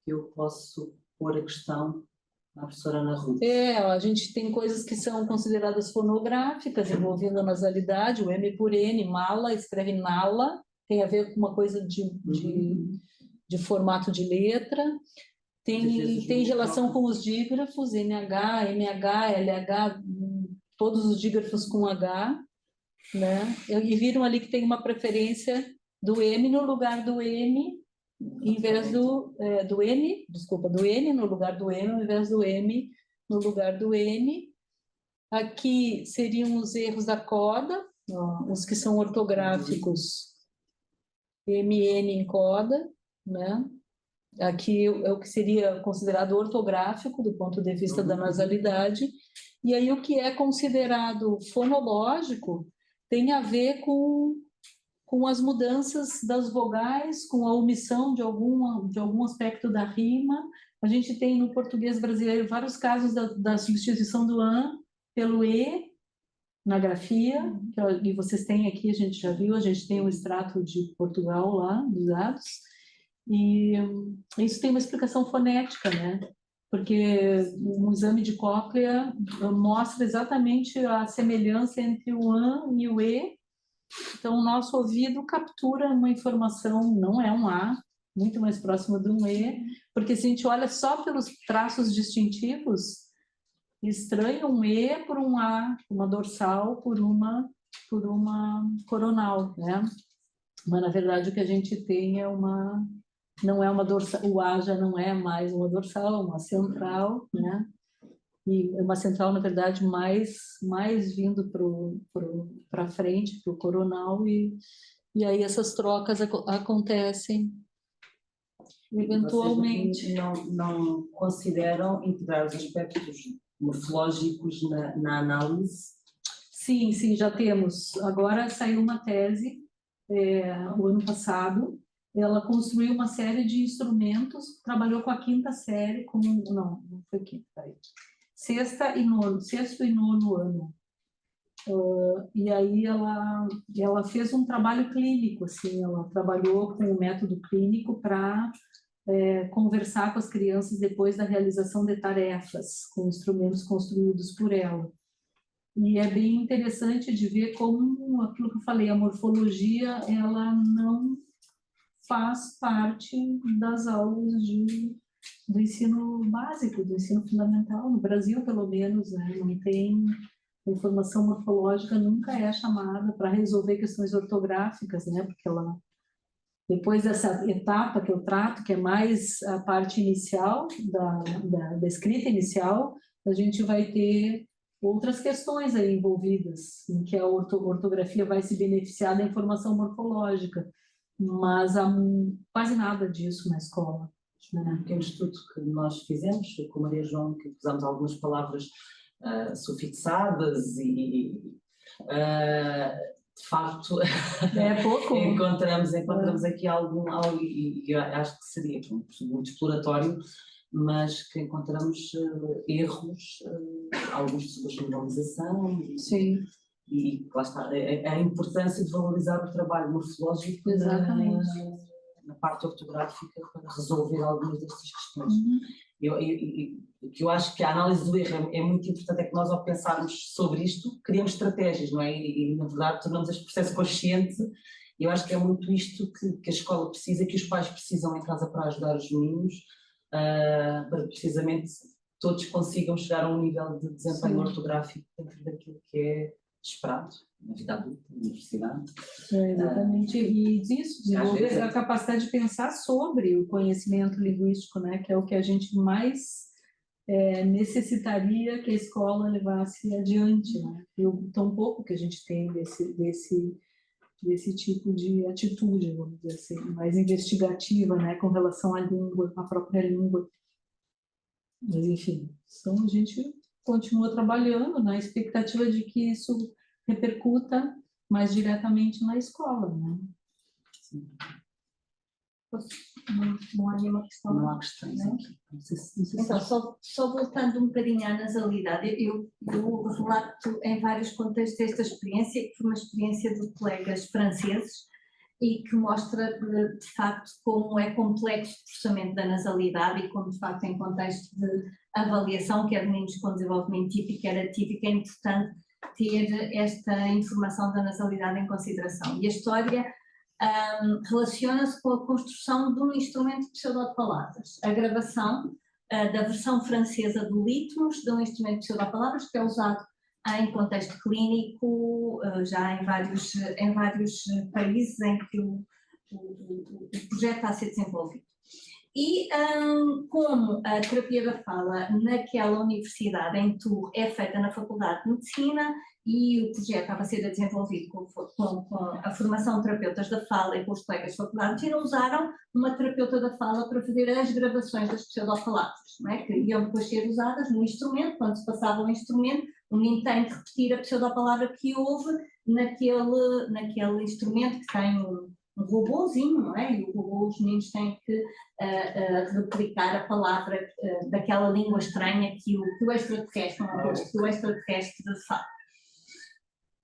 que eu posso pôr a questão à professora Ana Ruth. A gente tem coisas que são consideradas fonográficas, envolvendo a nasalidade, o M por N, mala, escreve nala, tem a ver com uma coisa de formato de letra. Tem relação com os dígrafos, NH, MH, LH, todos os dígrafos com H, né? E viram ali que tem uma preferência do M no lugar do M, em vez do N no lugar do M, ao invés do M no lugar do N. Aqui seriam os erros da coda, ó, os que são ortográficos, MN em coda, né? Aqui é o que seria considerado ortográfico do ponto de vista da nasalidade, e aí o que é considerado fonológico tem a ver com as mudanças das vogais, com a omissão de algum aspecto da rima. A gente tem no português brasileiro vários casos da substituição do an pelo e na grafia, e vocês têm aqui, a gente já viu, a gente tem um extrato de Portugal lá, dos dados, e isso tem uma explicação fonética, né? Porque um exame de cóclea mostra exatamente a semelhança entre o an e o e. Então, o nosso ouvido captura uma informação, não é um a, muito mais próximo de um e, porque se a gente olha só pelos traços distintivos, estranha um e por um a, uma dorsal por uma coronal, né? Mas, na verdade, o que a gente tem não é uma dorsal, o A já não é mais uma dorsal, é uma central, né? E é uma central, na verdade, mais vindo para frente, para o coronal, e aí essas trocas acontecem eventualmente. Vocês não consideram integrar os aspectos morfológicos na análise? Sim, já temos. Agora saiu uma tese, o ano passado. Ela construiu uma série de instrumentos, trabalhou com a quinta série, não foi quinta, sexto e nono ano. E aí ela fez um trabalho clínico, assim, ela trabalhou com o método clínico para conversar com as crianças depois da realização de tarefas, com instrumentos construídos por ela. E é bem interessante de ver como, aquilo que eu falei, a morfologia, ela não faz parte das aulas do ensino básico, do ensino fundamental, no Brasil, pelo menos, né? Não tem, a informação morfológica nunca é chamada para resolver questões ortográficas, né? Porque depois dessa etapa que eu trato, que é mais a parte inicial, da escrita inicial, a gente vai ter outras questões aí envolvidas, em que a ortografia vai se beneficiar da informação morfológica, mas há quase nada disso na escola. Porque um estudo que nós fizemos com Maria João, que usamos algumas palavras sufixadas e de facto pouco. encontramos aqui algo e acho que seria muito exploratório, mas que encontramos erros, alguns de subgeneralização. Sim. E lá está, a importância de valorizar o trabalho morfológico na parte ortográfica para resolver algumas destas questões. O que eu acho que a análise do erro é muito importante, é que nós, ao pensarmos sobre isto, criamos estratégias, não é? E na verdade, tornamos este processo consciente. E eu acho que é muito isto que a escola precisa, que os pais precisam em casa para ajudar os meninos, para precisamente todos consigam chegar a um nível de desempenho ortográfico dentro daquilo que é esperado na vida adulta, na universidade. Exatamente, e disso, desenvolver a capacidade de pensar sobre o conhecimento linguístico, né, que é o que a gente mais necessitaria que a escola levasse adiante, né, e o tão pouco que a gente tem desse tipo de atitude, vamos dizer assim, mais investigativa, né, com relação à língua, à própria língua. Mas, enfim, então a gente continua trabalhando na expectativa de que isso repercuta mais diretamente na escola, né? Sim. Não há nenhuma questão. Não há questões aqui. Então, só voltando um bocadinho à nasalidade, eu relato em vários contextos esta experiência, que foi uma experiência de colegas franceses e que mostra, de facto, como é complexo o processamento da nasalidade e como, de facto, em contexto de avaliação, quer de meninos com desenvolvimento típico, quer atípico, é importante ter esta informação da nasalidade em consideração. E a história relaciona-se com a construção de um instrumento de pseudopalavras. A gravação da versão francesa do Litmus, de um instrumento de pseudopalavras que é usado em contexto clínico, já em vários países em que o projeto está a ser desenvolvido. E como a terapia da fala naquela universidade em Tours é feita na Faculdade de Medicina e o projeto estava a ser desenvolvido com a formação de terapeutas da fala e com os colegas da Faculdade de Medicina, usaram uma terapeuta da fala para fazer as gravações das pseudopalavras, não é? Que iam depois ser usadas no instrumento. Quando se passava o instrumento, o menino tem que repetir a pseudopalavra que houve naquele instrumento que tem um robôzinho, não é? E o robô, os meninos têm que replicar a palavra daquela língua estranha que o extraterrestre, que o extraterrestre fala.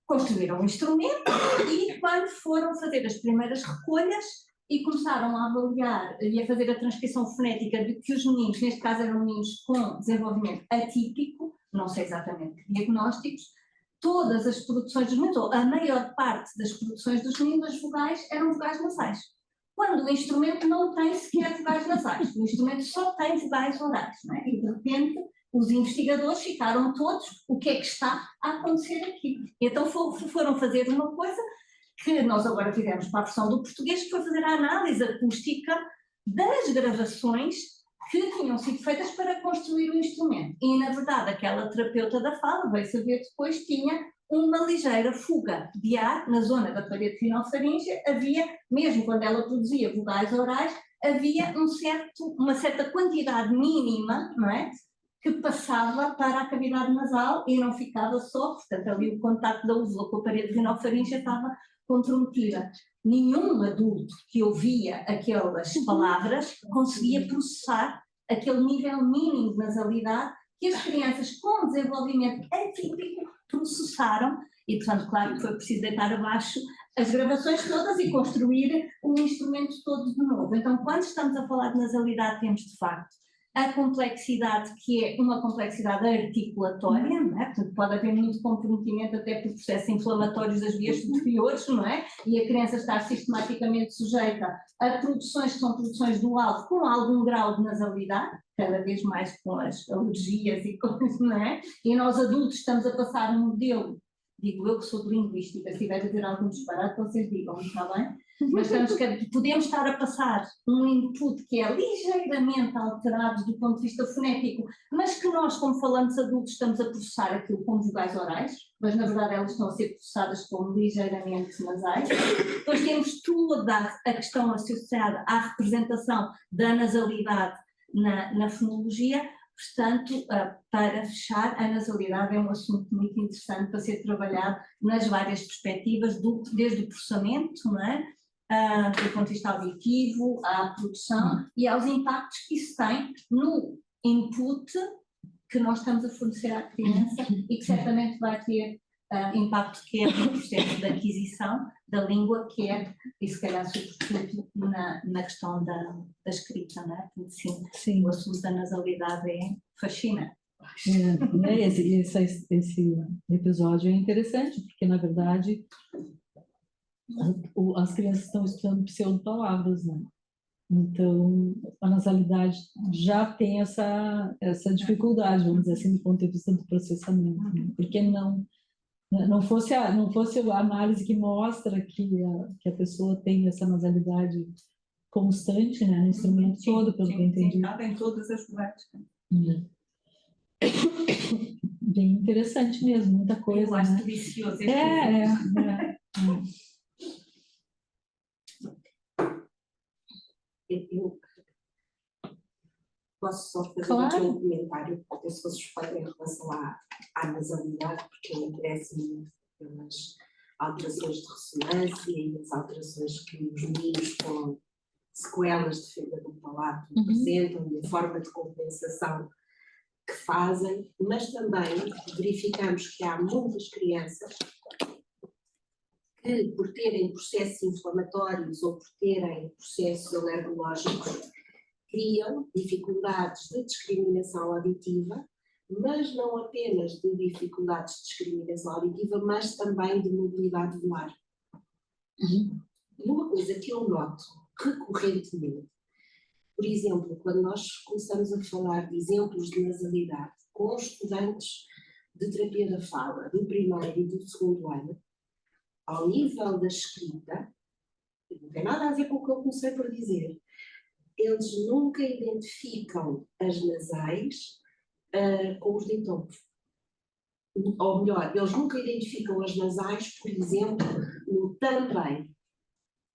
Construíram um instrumento e quando foram fazer as primeiras recolhas e começaram a avaliar e a fazer a transcrição fonética de que os meninos, neste caso eram meninos com desenvolvimento atípico, não sei exatamente que diagnósticos, todas as produções dos meninos, ou a maior parte das produções dos meninos, as vogais eram vogais nasais. Quando o instrumento não tem sequer vogais nasais, o instrumento só tem vogais orais, não é? E de repente os investigadores ficaram todos, o que é que está a acontecer aqui? Então foram fazer uma coisa que nós agora fizemos para a versão do português, que foi fazer a análise acústica das gravações que tinham sido feitas para construir o instrumento. E, na verdade, aquela terapeuta da fala, veio saber depois, tinha uma ligeira fuga de ar na zona da parede rinoffaríngea. Havia, mesmo quando ela produzia vogais orais, havia uma certa quantidade mínima, não é? Que passava para a cavidade nasal e não ficava só, portanto, ali o contacto da úvula com a parede rinoffaríngea estava comprometida. Nenhum adulto que ouvia aquelas palavras conseguia processar aquele nível mínimo de nasalidade que as crianças com desenvolvimento atípico processaram e, portanto, claro que foi preciso deitar abaixo as gravações todas e construir o instrumento todo de novo. Então, quando estamos a falar de nasalidade, temos, de facto, a complexidade, que é uma complexidade articulatória, não é? Portanto, pode haver muito comprometimento até por processos inflamatórios das vias superiores, não é? E a criança estar sistematicamente sujeita a produções que são produções do alvo com algum grau de nasalidade, cada vez mais com as alergias e coisas, não é? E nós adultos estamos a passar um modelo, digo eu que sou de linguística, se tiver a dizer algum disparate, vocês digam, está bem? Mas podemos estar a passar um input que é ligeiramente alterado do ponto de vista fonético, mas que nós, como falantes adultos, estamos a processar aquilo como vogais orais, mas na verdade elas estão a ser processadas como ligeiramente nasais. Depois temos toda a questão associada à representação da nasalidade na fonologia. Portanto, para fechar, a nasalidade é um assunto muito interessante para ser trabalhado nas várias perspectivas, desde o processamento, não é? Do ponto de vista auditivo, à produção e aos impactos que isso tem no input que nós estamos a fornecer à criança e que certamente vai ter impacto quer no processo de aquisição da língua, quer, e se calhar sobretudo, na questão da escrita, não é? Sim. O assunto da nasalidade é fascinante. Esse episódio é interessante, porque, na verdade, as crianças estão estudando pseudopalavras, né? Então, a nasalidade já tem essa dificuldade, vamos dizer assim, do ponto de vista do processamento, né? Porque não fosse a análise que mostra que a pessoa tem essa nasalidade constante, né, no instrumento todo, pelo que eu entendi. Cabe em todas as vogais. Bem interessante mesmo, muita coisa. Eu acho né? delicioso. Eu posso só fazer Claro. um comentário, eu sou suspeita em relação à nasalidade, porque me interessa-me pelas alterações de ressonância e as alterações que os meninos com sequelas de fenda do palato apresentam e a forma de compensação que fazem, mas também verificamos que há muitas crianças que, por terem processos inflamatórios ou por terem processos alergológicos, criam dificuldades de discriminação auditiva, mas não apenas de dificuldades de discriminação auditiva, mas também de mobilidade volar. E uma coisa que eu noto recorrentemente, por exemplo, quando nós começamos a falar de exemplos de nasalidade com estudantes de terapia da fala, do primeiro e do segundo ano, ao nível da escrita, não tem nada a ver com o que eu comecei por dizer, eles nunca identificam as nasais com os ditongos. Ou melhor, eles nunca identificam as nasais, por exemplo, no também.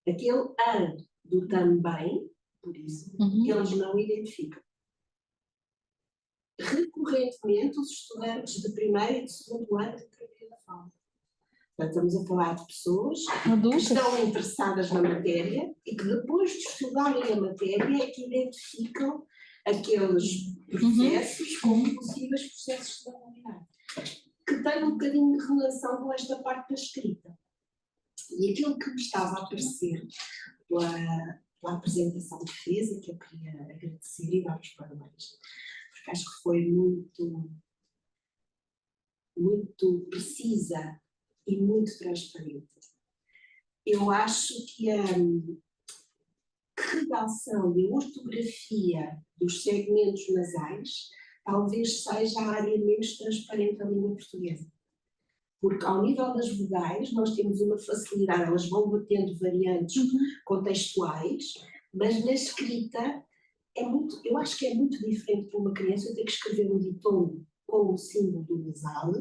Aquele an do também, por isso, eles não identificam. Recorrentemente, os estudantes de primeiro e de segundo ano de terapia da fala. Portanto, estamos a falar de pessoas que estão interessadas na matéria e que depois de estudarem a matéria é que identificam aqueles processos como possíveis processos de nasalidade, que têm um bocadinho de relação com esta parte da escrita. E aquilo que me estava a aparecer pela apresentação que fez, e que eu queria agradecer e dar os parabéns, porque acho que foi muito precisa e muito transparente. Eu acho que a redação e a ortografia dos segmentos nasais talvez seja a área menos transparente da língua portuguesa. Porque ao nível das vogais nós temos uma facilidade, elas vão batendo variantes contextuais, mas na escrita eu acho que é muito diferente para uma criança ter que escrever um ditongo com o símbolo do nasal,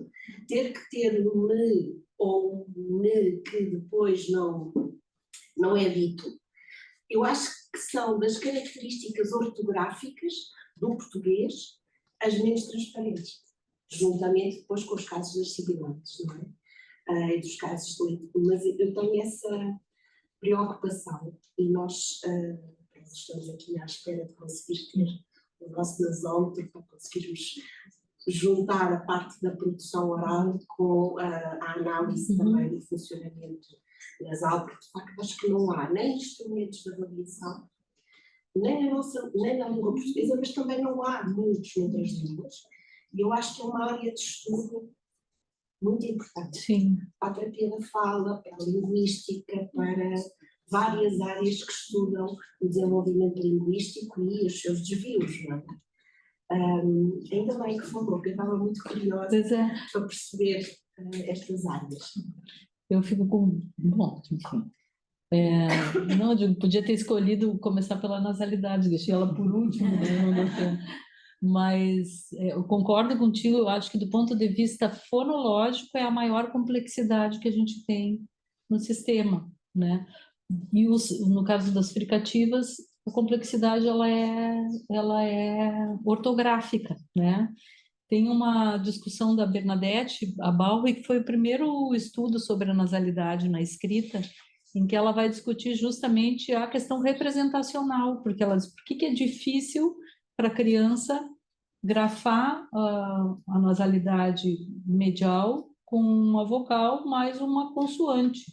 ter que ter um me ou um ne que depois não é dito. Eu acho que são das características ortográficas do português as menos transparentes, juntamente depois com os casos das sibilantes, não é? E dos casos de leite. Mas eu tenho essa preocupação e nós estamos aqui à espera de conseguir ter o nosso nasómetro para conseguirmos juntar a parte da produção oral com a análise também do funcionamento nasal, porque de facto acho que não há nem instrumentos de avaliação, nem na língua portuguesa, mas também não há muitos noutras línguas. E eu acho que é uma área de estudo muito importante. Sim. Para a terapia da fala, para a linguística, para várias áreas que estudam o desenvolvimento linguístico e os seus desvios, não é? Ainda bem que falou, porque eu estava muito curiosa para perceber estas áreas. Eu fico com... Bom, enfim. Não, eu digo, podia ter escolhido começar pela nasalidade, deixei ela por último, né? Não deu tempo. Mas eu concordo contigo, eu acho que do ponto de vista fonológico é a maior complexidade que a gente tem no sistema, né? E no caso das fricativas, a complexidade ela é ortográfica, né? Tem uma discussão da Bernadette Abalri, que foi o primeiro estudo sobre a nasalidade na escrita, em que ela vai discutir justamente a questão representacional, porque ela diz por que é difícil para a criança grafar a nasalidade medial com uma vogal mais uma consoante.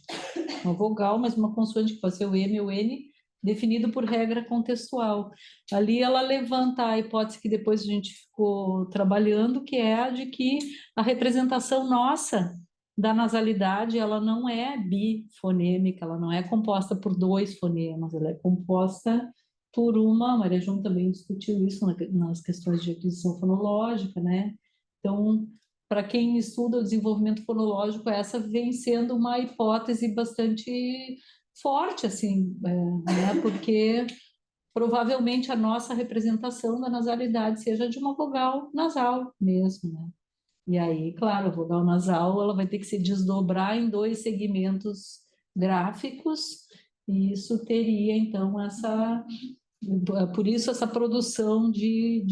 Uma vogal mais uma consoante, que pode ser o M ou o N, definido por regra contextual. Ali ela levanta a hipótese que depois a gente ficou trabalhando, que é a de que a representação nossa da nasalidade, ela não é bifonêmica, ela não é composta por dois fonemas, ela é composta por uma, Maria João também discutiu isso nas questões de aquisição fonológica, né? Então, para quem estuda o desenvolvimento fonológico, essa vem sendo uma hipótese bastante forte, assim, né? Porque provavelmente a nossa representação da nasalidade seja de uma vogal nasal mesmo, né? E aí, claro, a vogal nasal ela vai ter que se desdobrar em dois segmentos gráficos, e isso teria, então, por isso essa produção de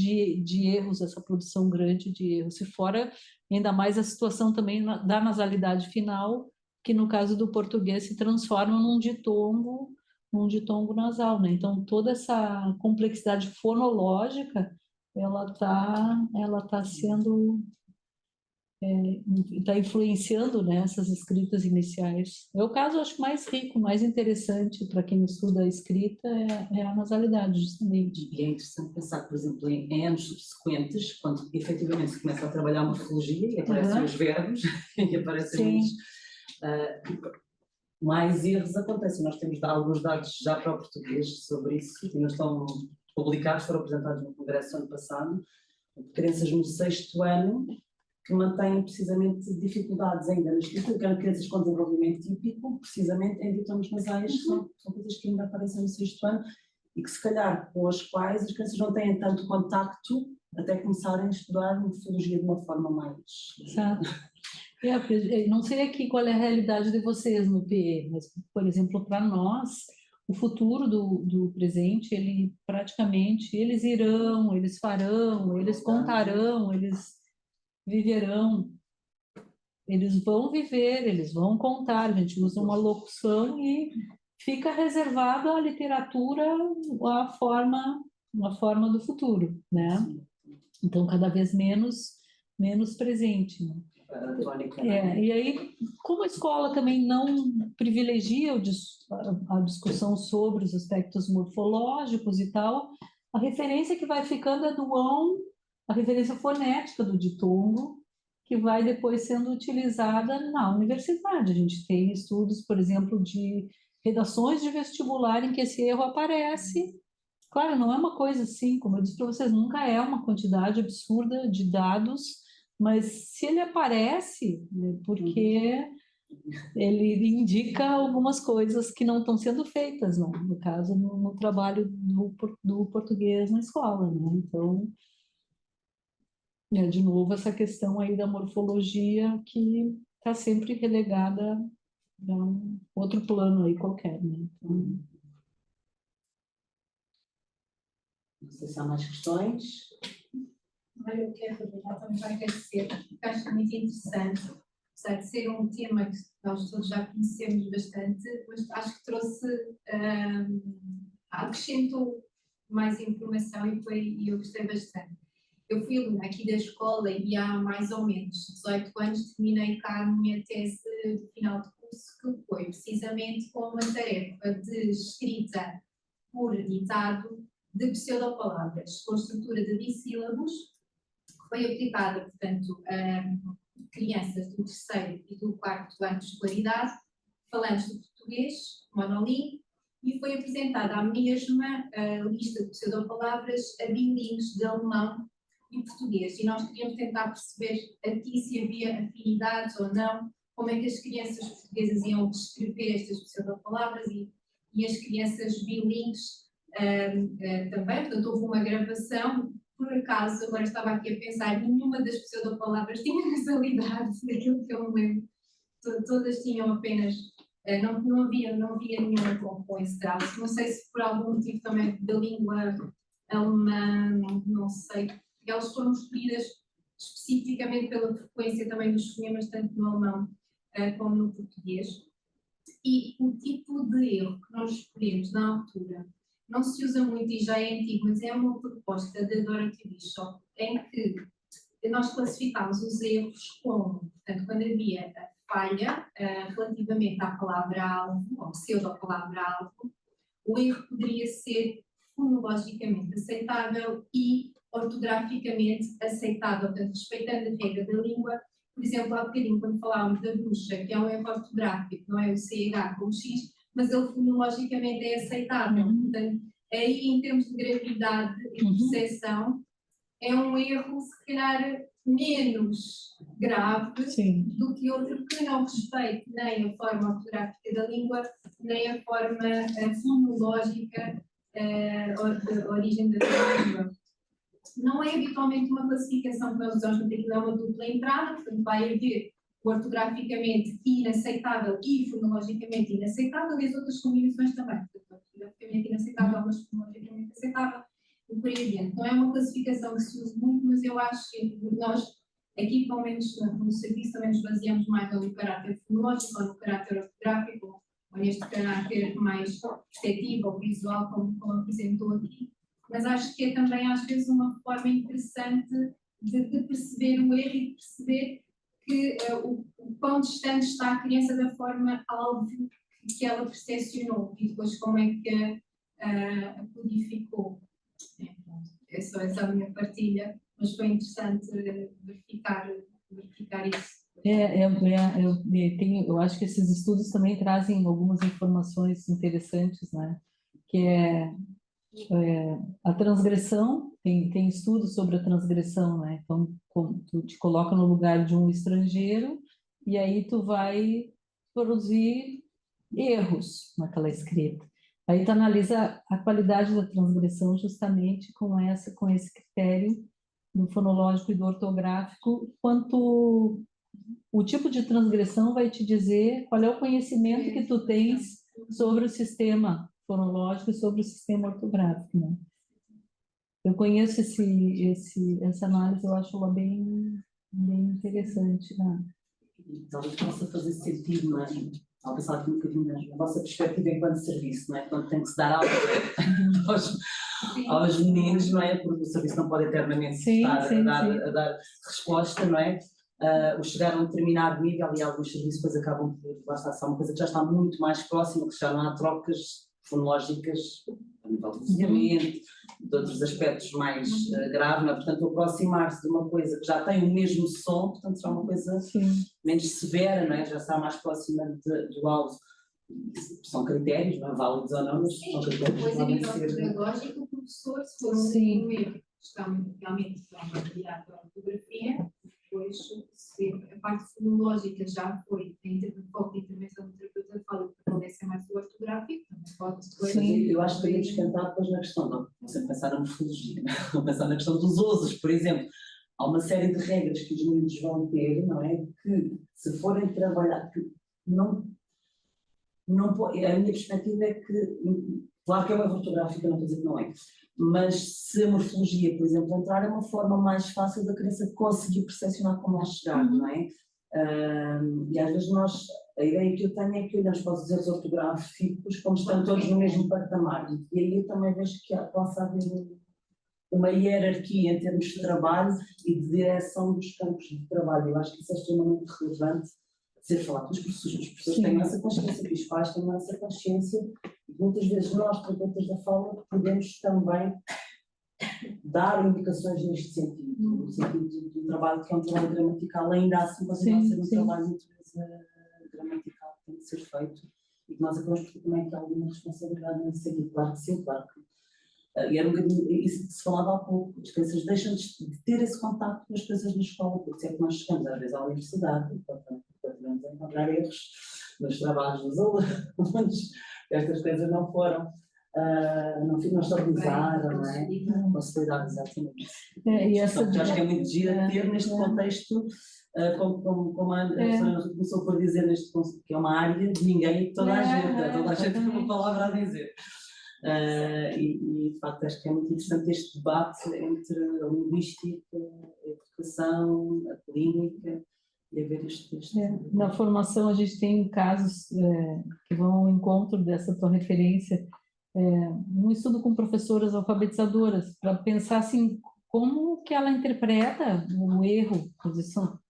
erros, essa produção grande de erros. E fora, ainda mais a situação também da nasalidade final, que no caso do português se transforma num ditongo nasal, né? Então, toda essa complexidade fonológica, ela tá sendo... está influenciando, né, essas escritas iniciais. É o caso, acho, mais rico, mais interessante para quem estuda a escrita é a nasalidade, justamente. E é interessante pensar, por exemplo, em anos subsequentes, quando efetivamente se começa a trabalhar morfologia e aparecem os verbos e aparecem mais erros acontecem. Nós temos alguns dados já para o português sobre isso, que não estão publicados, foram apresentados no Congresso ano passado, crianças no 6º ano que mantêm precisamente dificuldades ainda na escrita, crianças com desenvolvimento típico, precisamente em ditames nasais, são coisas que ainda aparecem no 6º ano e que se calhar com as quais as crianças não têm tanto contacto até começarem a estudar morfologia de uma forma mais... Exato. Não sei aqui qual é a realidade de vocês no PE, mas, por exemplo, para nós, o futuro do presente, ele praticamente, eles irão, eles farão, eles contarão, eles viverão, eles vão viver, eles vão contar, a gente usa uma locução e fica reservado à literatura a forma do futuro, né? Então, cada vez menos presente, né? E aí, como a escola também não privilegia a discussão sobre os aspectos morfológicos e tal, a referência que vai ficando é do on, a referência fonética do ditongo, que vai depois sendo utilizada na universidade. A gente tem estudos, por exemplo, de redações de vestibular em que esse erro aparece. Claro, não é uma coisa assim, como eu disse para vocês, nunca é uma quantidade absurda de dados, mas se ele aparece, né, porque ele indica algumas coisas que não estão sendo feitas, né? No caso, no trabalho do português na escola, né? Então, de novo, essa questão aí da morfologia que está sempre relegada a um outro plano aí qualquer, né? Então, não sei se há mais questões. Olha, eu quero aproveitar também para agradecer, porque acho muito interessante, apesar de ser um tema que nós todos já conhecemos bastante, mas acho que trouxe, acrescentou mais informação e eu gostei bastante. Eu fui aluna aqui da escola e há mais ou menos 18 anos terminei cá a minha tese de final de curso, que foi precisamente com uma tarefa de escrita por ditado de pseudopalavras, com estrutura de dissílabos, que foi aplicada, portanto, a crianças do 3º e do 4º ano de escolaridade, falantes de português, monolingue, e foi apresentada a mesma lista de pseudopalavras a bilíngues de alemão e português. E nós queríamos tentar perceber aqui se havia afinidades ou não, como é que as crianças portuguesas iam descrever estas pseudopalavras e as crianças bilíngues também. Portanto, houve uma gravação. Por acaso, agora estava aqui a pensar, nenhuma das pseudopalavras tinha nasalidade, daquilo que eu me lembro. Todas tinham apenas, não havia nenhuma com esse traço. Não sei se por algum motivo também da língua alemã, não sei. Elas foram escolhidas especificamente pela frequência também dos fonemas, tanto no alemão como no português. E o tipo de erro que nós escolhemos na altura não se usa muito e já é antigo, mas é uma proposta da Dorothy Bishop, em que nós classificámos os erros como, portanto, quando havia a falha relativamente à palavra-alvo, ou pseudo-palavra-alvo, o erro poderia ser fonologicamente aceitável e ortograficamente aceitável, portanto, respeitando a regra da língua. Por exemplo, há bocadinho, quando falávamos da bruxa, que é um erro ortográfico, não é o CH com o X, mas ele fonologicamente é aceitável. Portanto, aí, em termos de gravidade e percepção, é um erro, se calhar, menos grave do que outro que não respeite nem a forma ortográfica da língua, nem a forma fonológica da origem da língua. Não é habitualmente uma classificação que nós usamos, porque aquilo é uma dupla entrada, portanto vai haver o ortograficamente inaceitável e fonologicamente inaceitável, e as outras combinações também, portanto, ortograficamente inaceitável, mas fonologicamente aceitável, e por aí adiante. Não é uma classificação que se usa muito, mas eu acho que nós, aqui pelo menos no serviço, também nos baseamos mais no caráter fonológico ou no caráter ortográfico, ou neste caráter mais perceptivo ou visual, como apresentou aqui. Mas acho que é também, às vezes, uma forma interessante de perceber o erro e de perceber que o quão distante está a criança da forma alvo que ela percepcionou e depois como é que a codificou. É só essa a minha partilha, mas foi interessante verificar isso. Eu acho que esses estudos também trazem algumas informações interessantes, né? Que a transgressão, tem estudos sobre a transgressão, né? Então, tu te coloca no lugar de um estrangeiro e aí tu vai produzir erros naquela escrita. Aí tu analisa a qualidade da transgressão justamente com esse critério do fonológico e do ortográfico, quanto o tipo de transgressão vai te dizer qual é o conhecimento que tu tens sobre o sistema fonológico e sobre o sistema ortográfico, né? Eu conheço essa análise, eu acho ela bem interessante, né? Talvez possa fazer sentido, não é? Ao pensar aqui um bocadinho na vossa perspectiva enquanto serviço, não é? Quando tem que se dar aula aos meninos, não é? Porque o serviço não pode eternamente estar a dar resposta, não é? O chegar a um determinado nível e alguns serviços depois acabam por, lá está, uma coisa que já está muito mais próxima, que já não há trocas fonológicas a nível de desenvolvimento, de outros aspectos mais graves, não é? Portanto, aproximar-se de uma coisa que já tem o mesmo som, portanto, será uma coisa menos severa, não é? Já está mais próxima do alvo. São critérios, não é? Válidos ou não, mas são critérios. Depois, a nível pedagógico, o professor, se for um erro que estão realmente a criar para a ortografia, depois, se a parte fonológica já foi a foco de intervenção do terapeuta fala que pode ser mais o ortográfico, também pode depois. Eu acho que podemos cantar depois na questão, não sempre pensar na morfologia, não pensar na questão dos usos, por exemplo. Há uma série de regras que os meninos vão ter, não é? Que se forem trabalhar, que não a minha perspectiva é que, claro que é uma ortográfica, não estou a dizer que não é, mas se a morfologia, por exemplo, entrar, é uma forma mais fácil da criança conseguir percepcionar como lá chegar, não é? E às vezes a ideia que eu tenho é que olhamos para os erros ortográficos como estão todos no mesmo patamar, e aí eu também vejo que possa haver uma hierarquia em termos de trabalho e de direção dos campos de trabalho. Eu acho que isso é extremamente relevante ser falado. Os professores têm essa consciência, que os pais têm essa consciência, e muitas vezes nós, terapeutas da fala, podemos também dar indicações neste sentido, no sentido do trabalho que é um trabalho gramatical, ainda assim continua a ser um trabalho muito gramatical que tem que ser feito, e que nós acabamos por ter também aqui alguma responsabilidade nesse sentido. Claro que sim, claro que. E era um bocadinho isso que se falava há pouco, as crianças deixam de ter esse contacto com as coisas na escola, porque é que nós chegamos às vezes à universidade, portanto, podemos encontrar erros nos trabalhos dos alunos, estas coisas não foram, não estabilizaram, não é? Possibilidades, exatamente. Portanto, acho que é muito giro ter neste contexto, como a Ana começou por dizer, que é uma área de ninguém e de toda a gente tem uma palavra a dizer. E de facto acho que é muito interessante este debate entre a linguística, a educação, a clínica e a ver este. Na formação a gente tem casos que vão ao encontro dessa tua referência, um estudo com professoras alfabetizadoras, para pensar assim, como que ela interpreta o erro,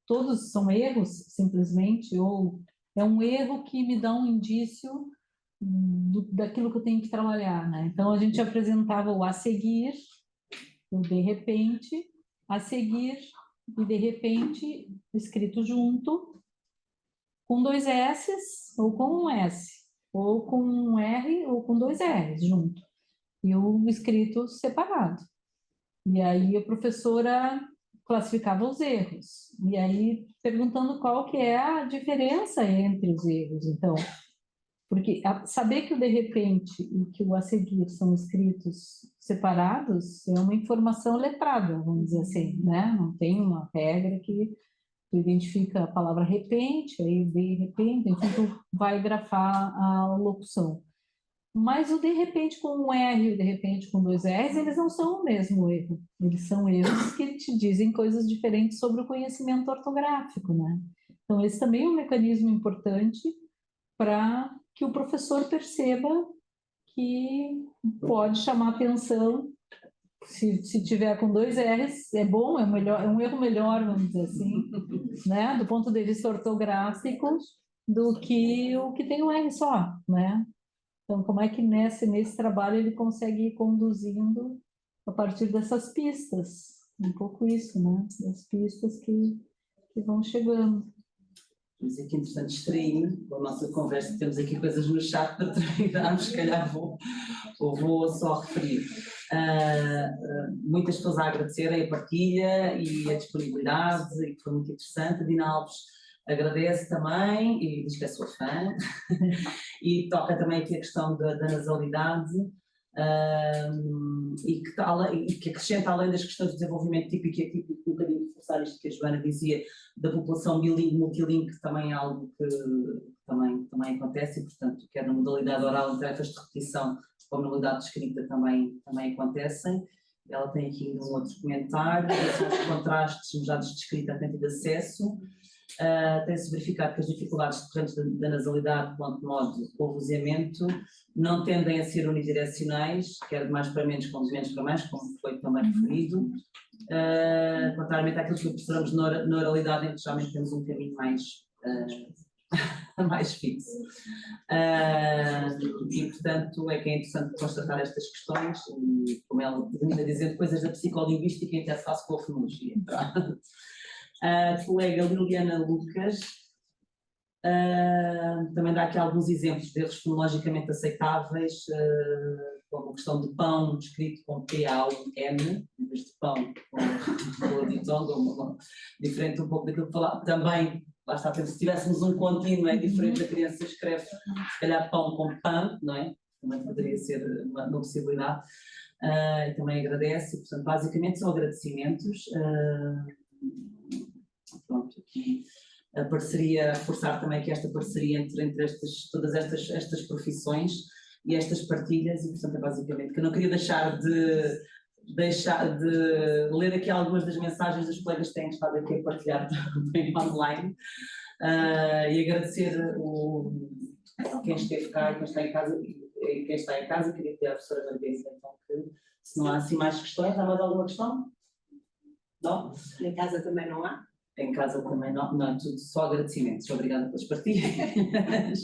todos são erros simplesmente, ou é um erro que me dá um indício daquilo que eu tenho que trabalhar, né? Então a gente apresentava o a seguir, o de repente, a seguir e de repente escrito junto, com 2 S's ou com um S, ou com um R ou com 2 R's junto, e o escrito separado. E aí a professora classificava os erros, e aí perguntando qual que é a diferença entre os erros. Então, porque saber que o de repente e que o a seguir são escritos separados é uma informação letrada, vamos dizer assim, né? Não tem uma regra que tu identifica a palavra repente, aí de repente, então tu vai grafar a locução. Mas o de repente com um R e o de repente com 2 R's, eles não são o mesmo erro. Eles são erros que te dizem coisas diferentes sobre o conhecimento ortográfico, né? Então esse também é um mecanismo importante para que o professor perceba que pode chamar atenção, se tiver com 2 R's, é bom, é um erro melhor, vamos dizer assim, né, do ponto de vista ortográfico, do que o que tem um R só, né? Então, como é que nesse trabalho ele consegue ir conduzindo a partir dessas pistas? Um pouco isso, né? As pistas que vão chegando. Mas aqui, entretanto, distraí-me com a nossa conversa, temos aqui coisas no chat para terminarmos, se calhar vou só referir. Muitas pessoas a agradecerem a partilha e a disponibilidade, e que foi muito interessante. A Dina Alves agradece também e diz que é sua fã, e toca também aqui a questão da nasalidade, e que acrescenta, além das questões de desenvolvimento típico e atípico, um bocadinho reforçar isto que a Joana dizia, da população bilingue, multilingue, que também é algo que também acontece, e portanto, quer na modalidade oral, em tarefas de repetição, como na modalidade de escrita também acontecem. Ela tem aqui ainda um outro comentário, são os contrastes nos dados de escrita, atento e de acesso. Tem-se verificado que as dificuldades decorrentes da nasalidade, quanto modo ou vozeamento, não tendem a ser unidirecionais, quer de mais para menos, como de menos para mais, como foi também referido, contrariamente àquilo que observamos na oralidade, em que geralmente temos um caminho mais fixo. E, portanto, é que é interessante constatar estas questões, e, como ela termina dizendo, coisas da psicolinguística e interface com a fonologia. A colega Liliana Lucas também dá aqui alguns exemplos de erros fonologicamente aceitáveis, como a questão de pão escrito com P-A-U-N, em vez de pão com o ditongo, diferente um pouco daquilo que falava. Também, lá está, se tivéssemos um contínuo, é diferente, a criança escreve se calhar pão com pão, não é? Também poderia ser uma possibilidade. E também agradece, portanto, basicamente são agradecimentos. Pronto, aqui a parceria, reforçar também que esta parceria entre todas estas profissões e estas partilhas, e portanto é basicamente que eu não queria deixar de ler aqui algumas das mensagens dos colegas que têm estado aqui a partilhar também online, e agradecer quem esteve cá e quem está em casa, queria pedir à professora Margarida, então, que se não há assim mais questões, há mais alguma questão? Não? Em casa também não há? Em casa também não, tudo só agradecimentos. Obrigada pelas partilhas.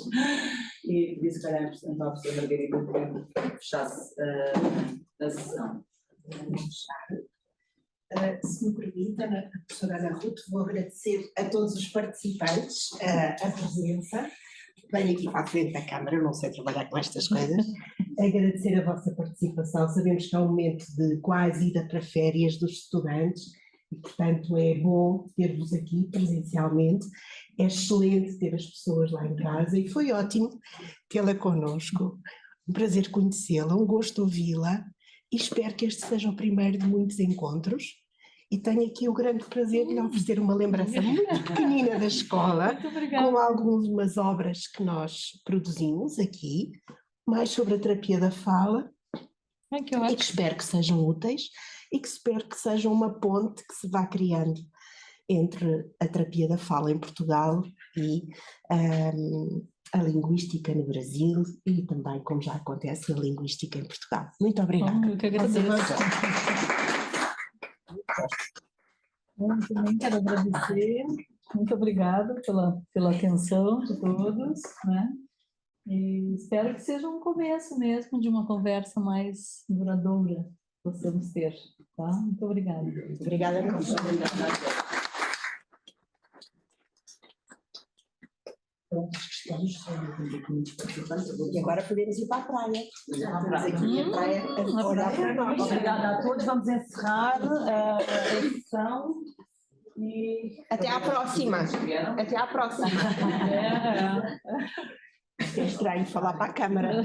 E disse, calhar, então, a professora Margarida que fechasse a sessão. Vamos fechar. Se me permite, a professora Ana Ruth, vou agradecer a todos os participantes a presença. Venho aqui para a frente da Câmara, eu não sei trabalhar com estas coisas. Agradecer a vossa participação. Sabemos que é um momento de quase ida para férias dos estudantes, e, portanto, é bom ter-vos aqui presencialmente. É excelente ter as pessoas lá em casa e foi ótimo tê-la connosco. Um prazer conhecê-la, um gosto ouvi-la, e espero que este seja o primeiro de muitos encontros. E tenho aqui o grande prazer de lhe oferecer uma lembrança muito pequenina da escola, com algumas obras que nós produzimos aqui, mais sobre a terapia da fala, e que espero que sejam úteis, e que espero que sejam uma ponte que se vá criando entre a terapia da fala em Portugal e a linguística no Brasil, e também, como já acontece, a linguística em Portugal. Muito obrigada. Eu que agradeço. Também quero agradecer, muito obrigada pela atenção de todos, né? E espero que seja um começo mesmo de uma conversa mais duradoura que possamos ter, tá? Muito obrigada. Obrigada, professora. E agora podemos ir para a praia. Estamos aqui a praia a olhar para nós. Obrigada a todos, vamos encerrar a sessão e... Até à próxima. Até à próxima. É estranho falar para a câmara.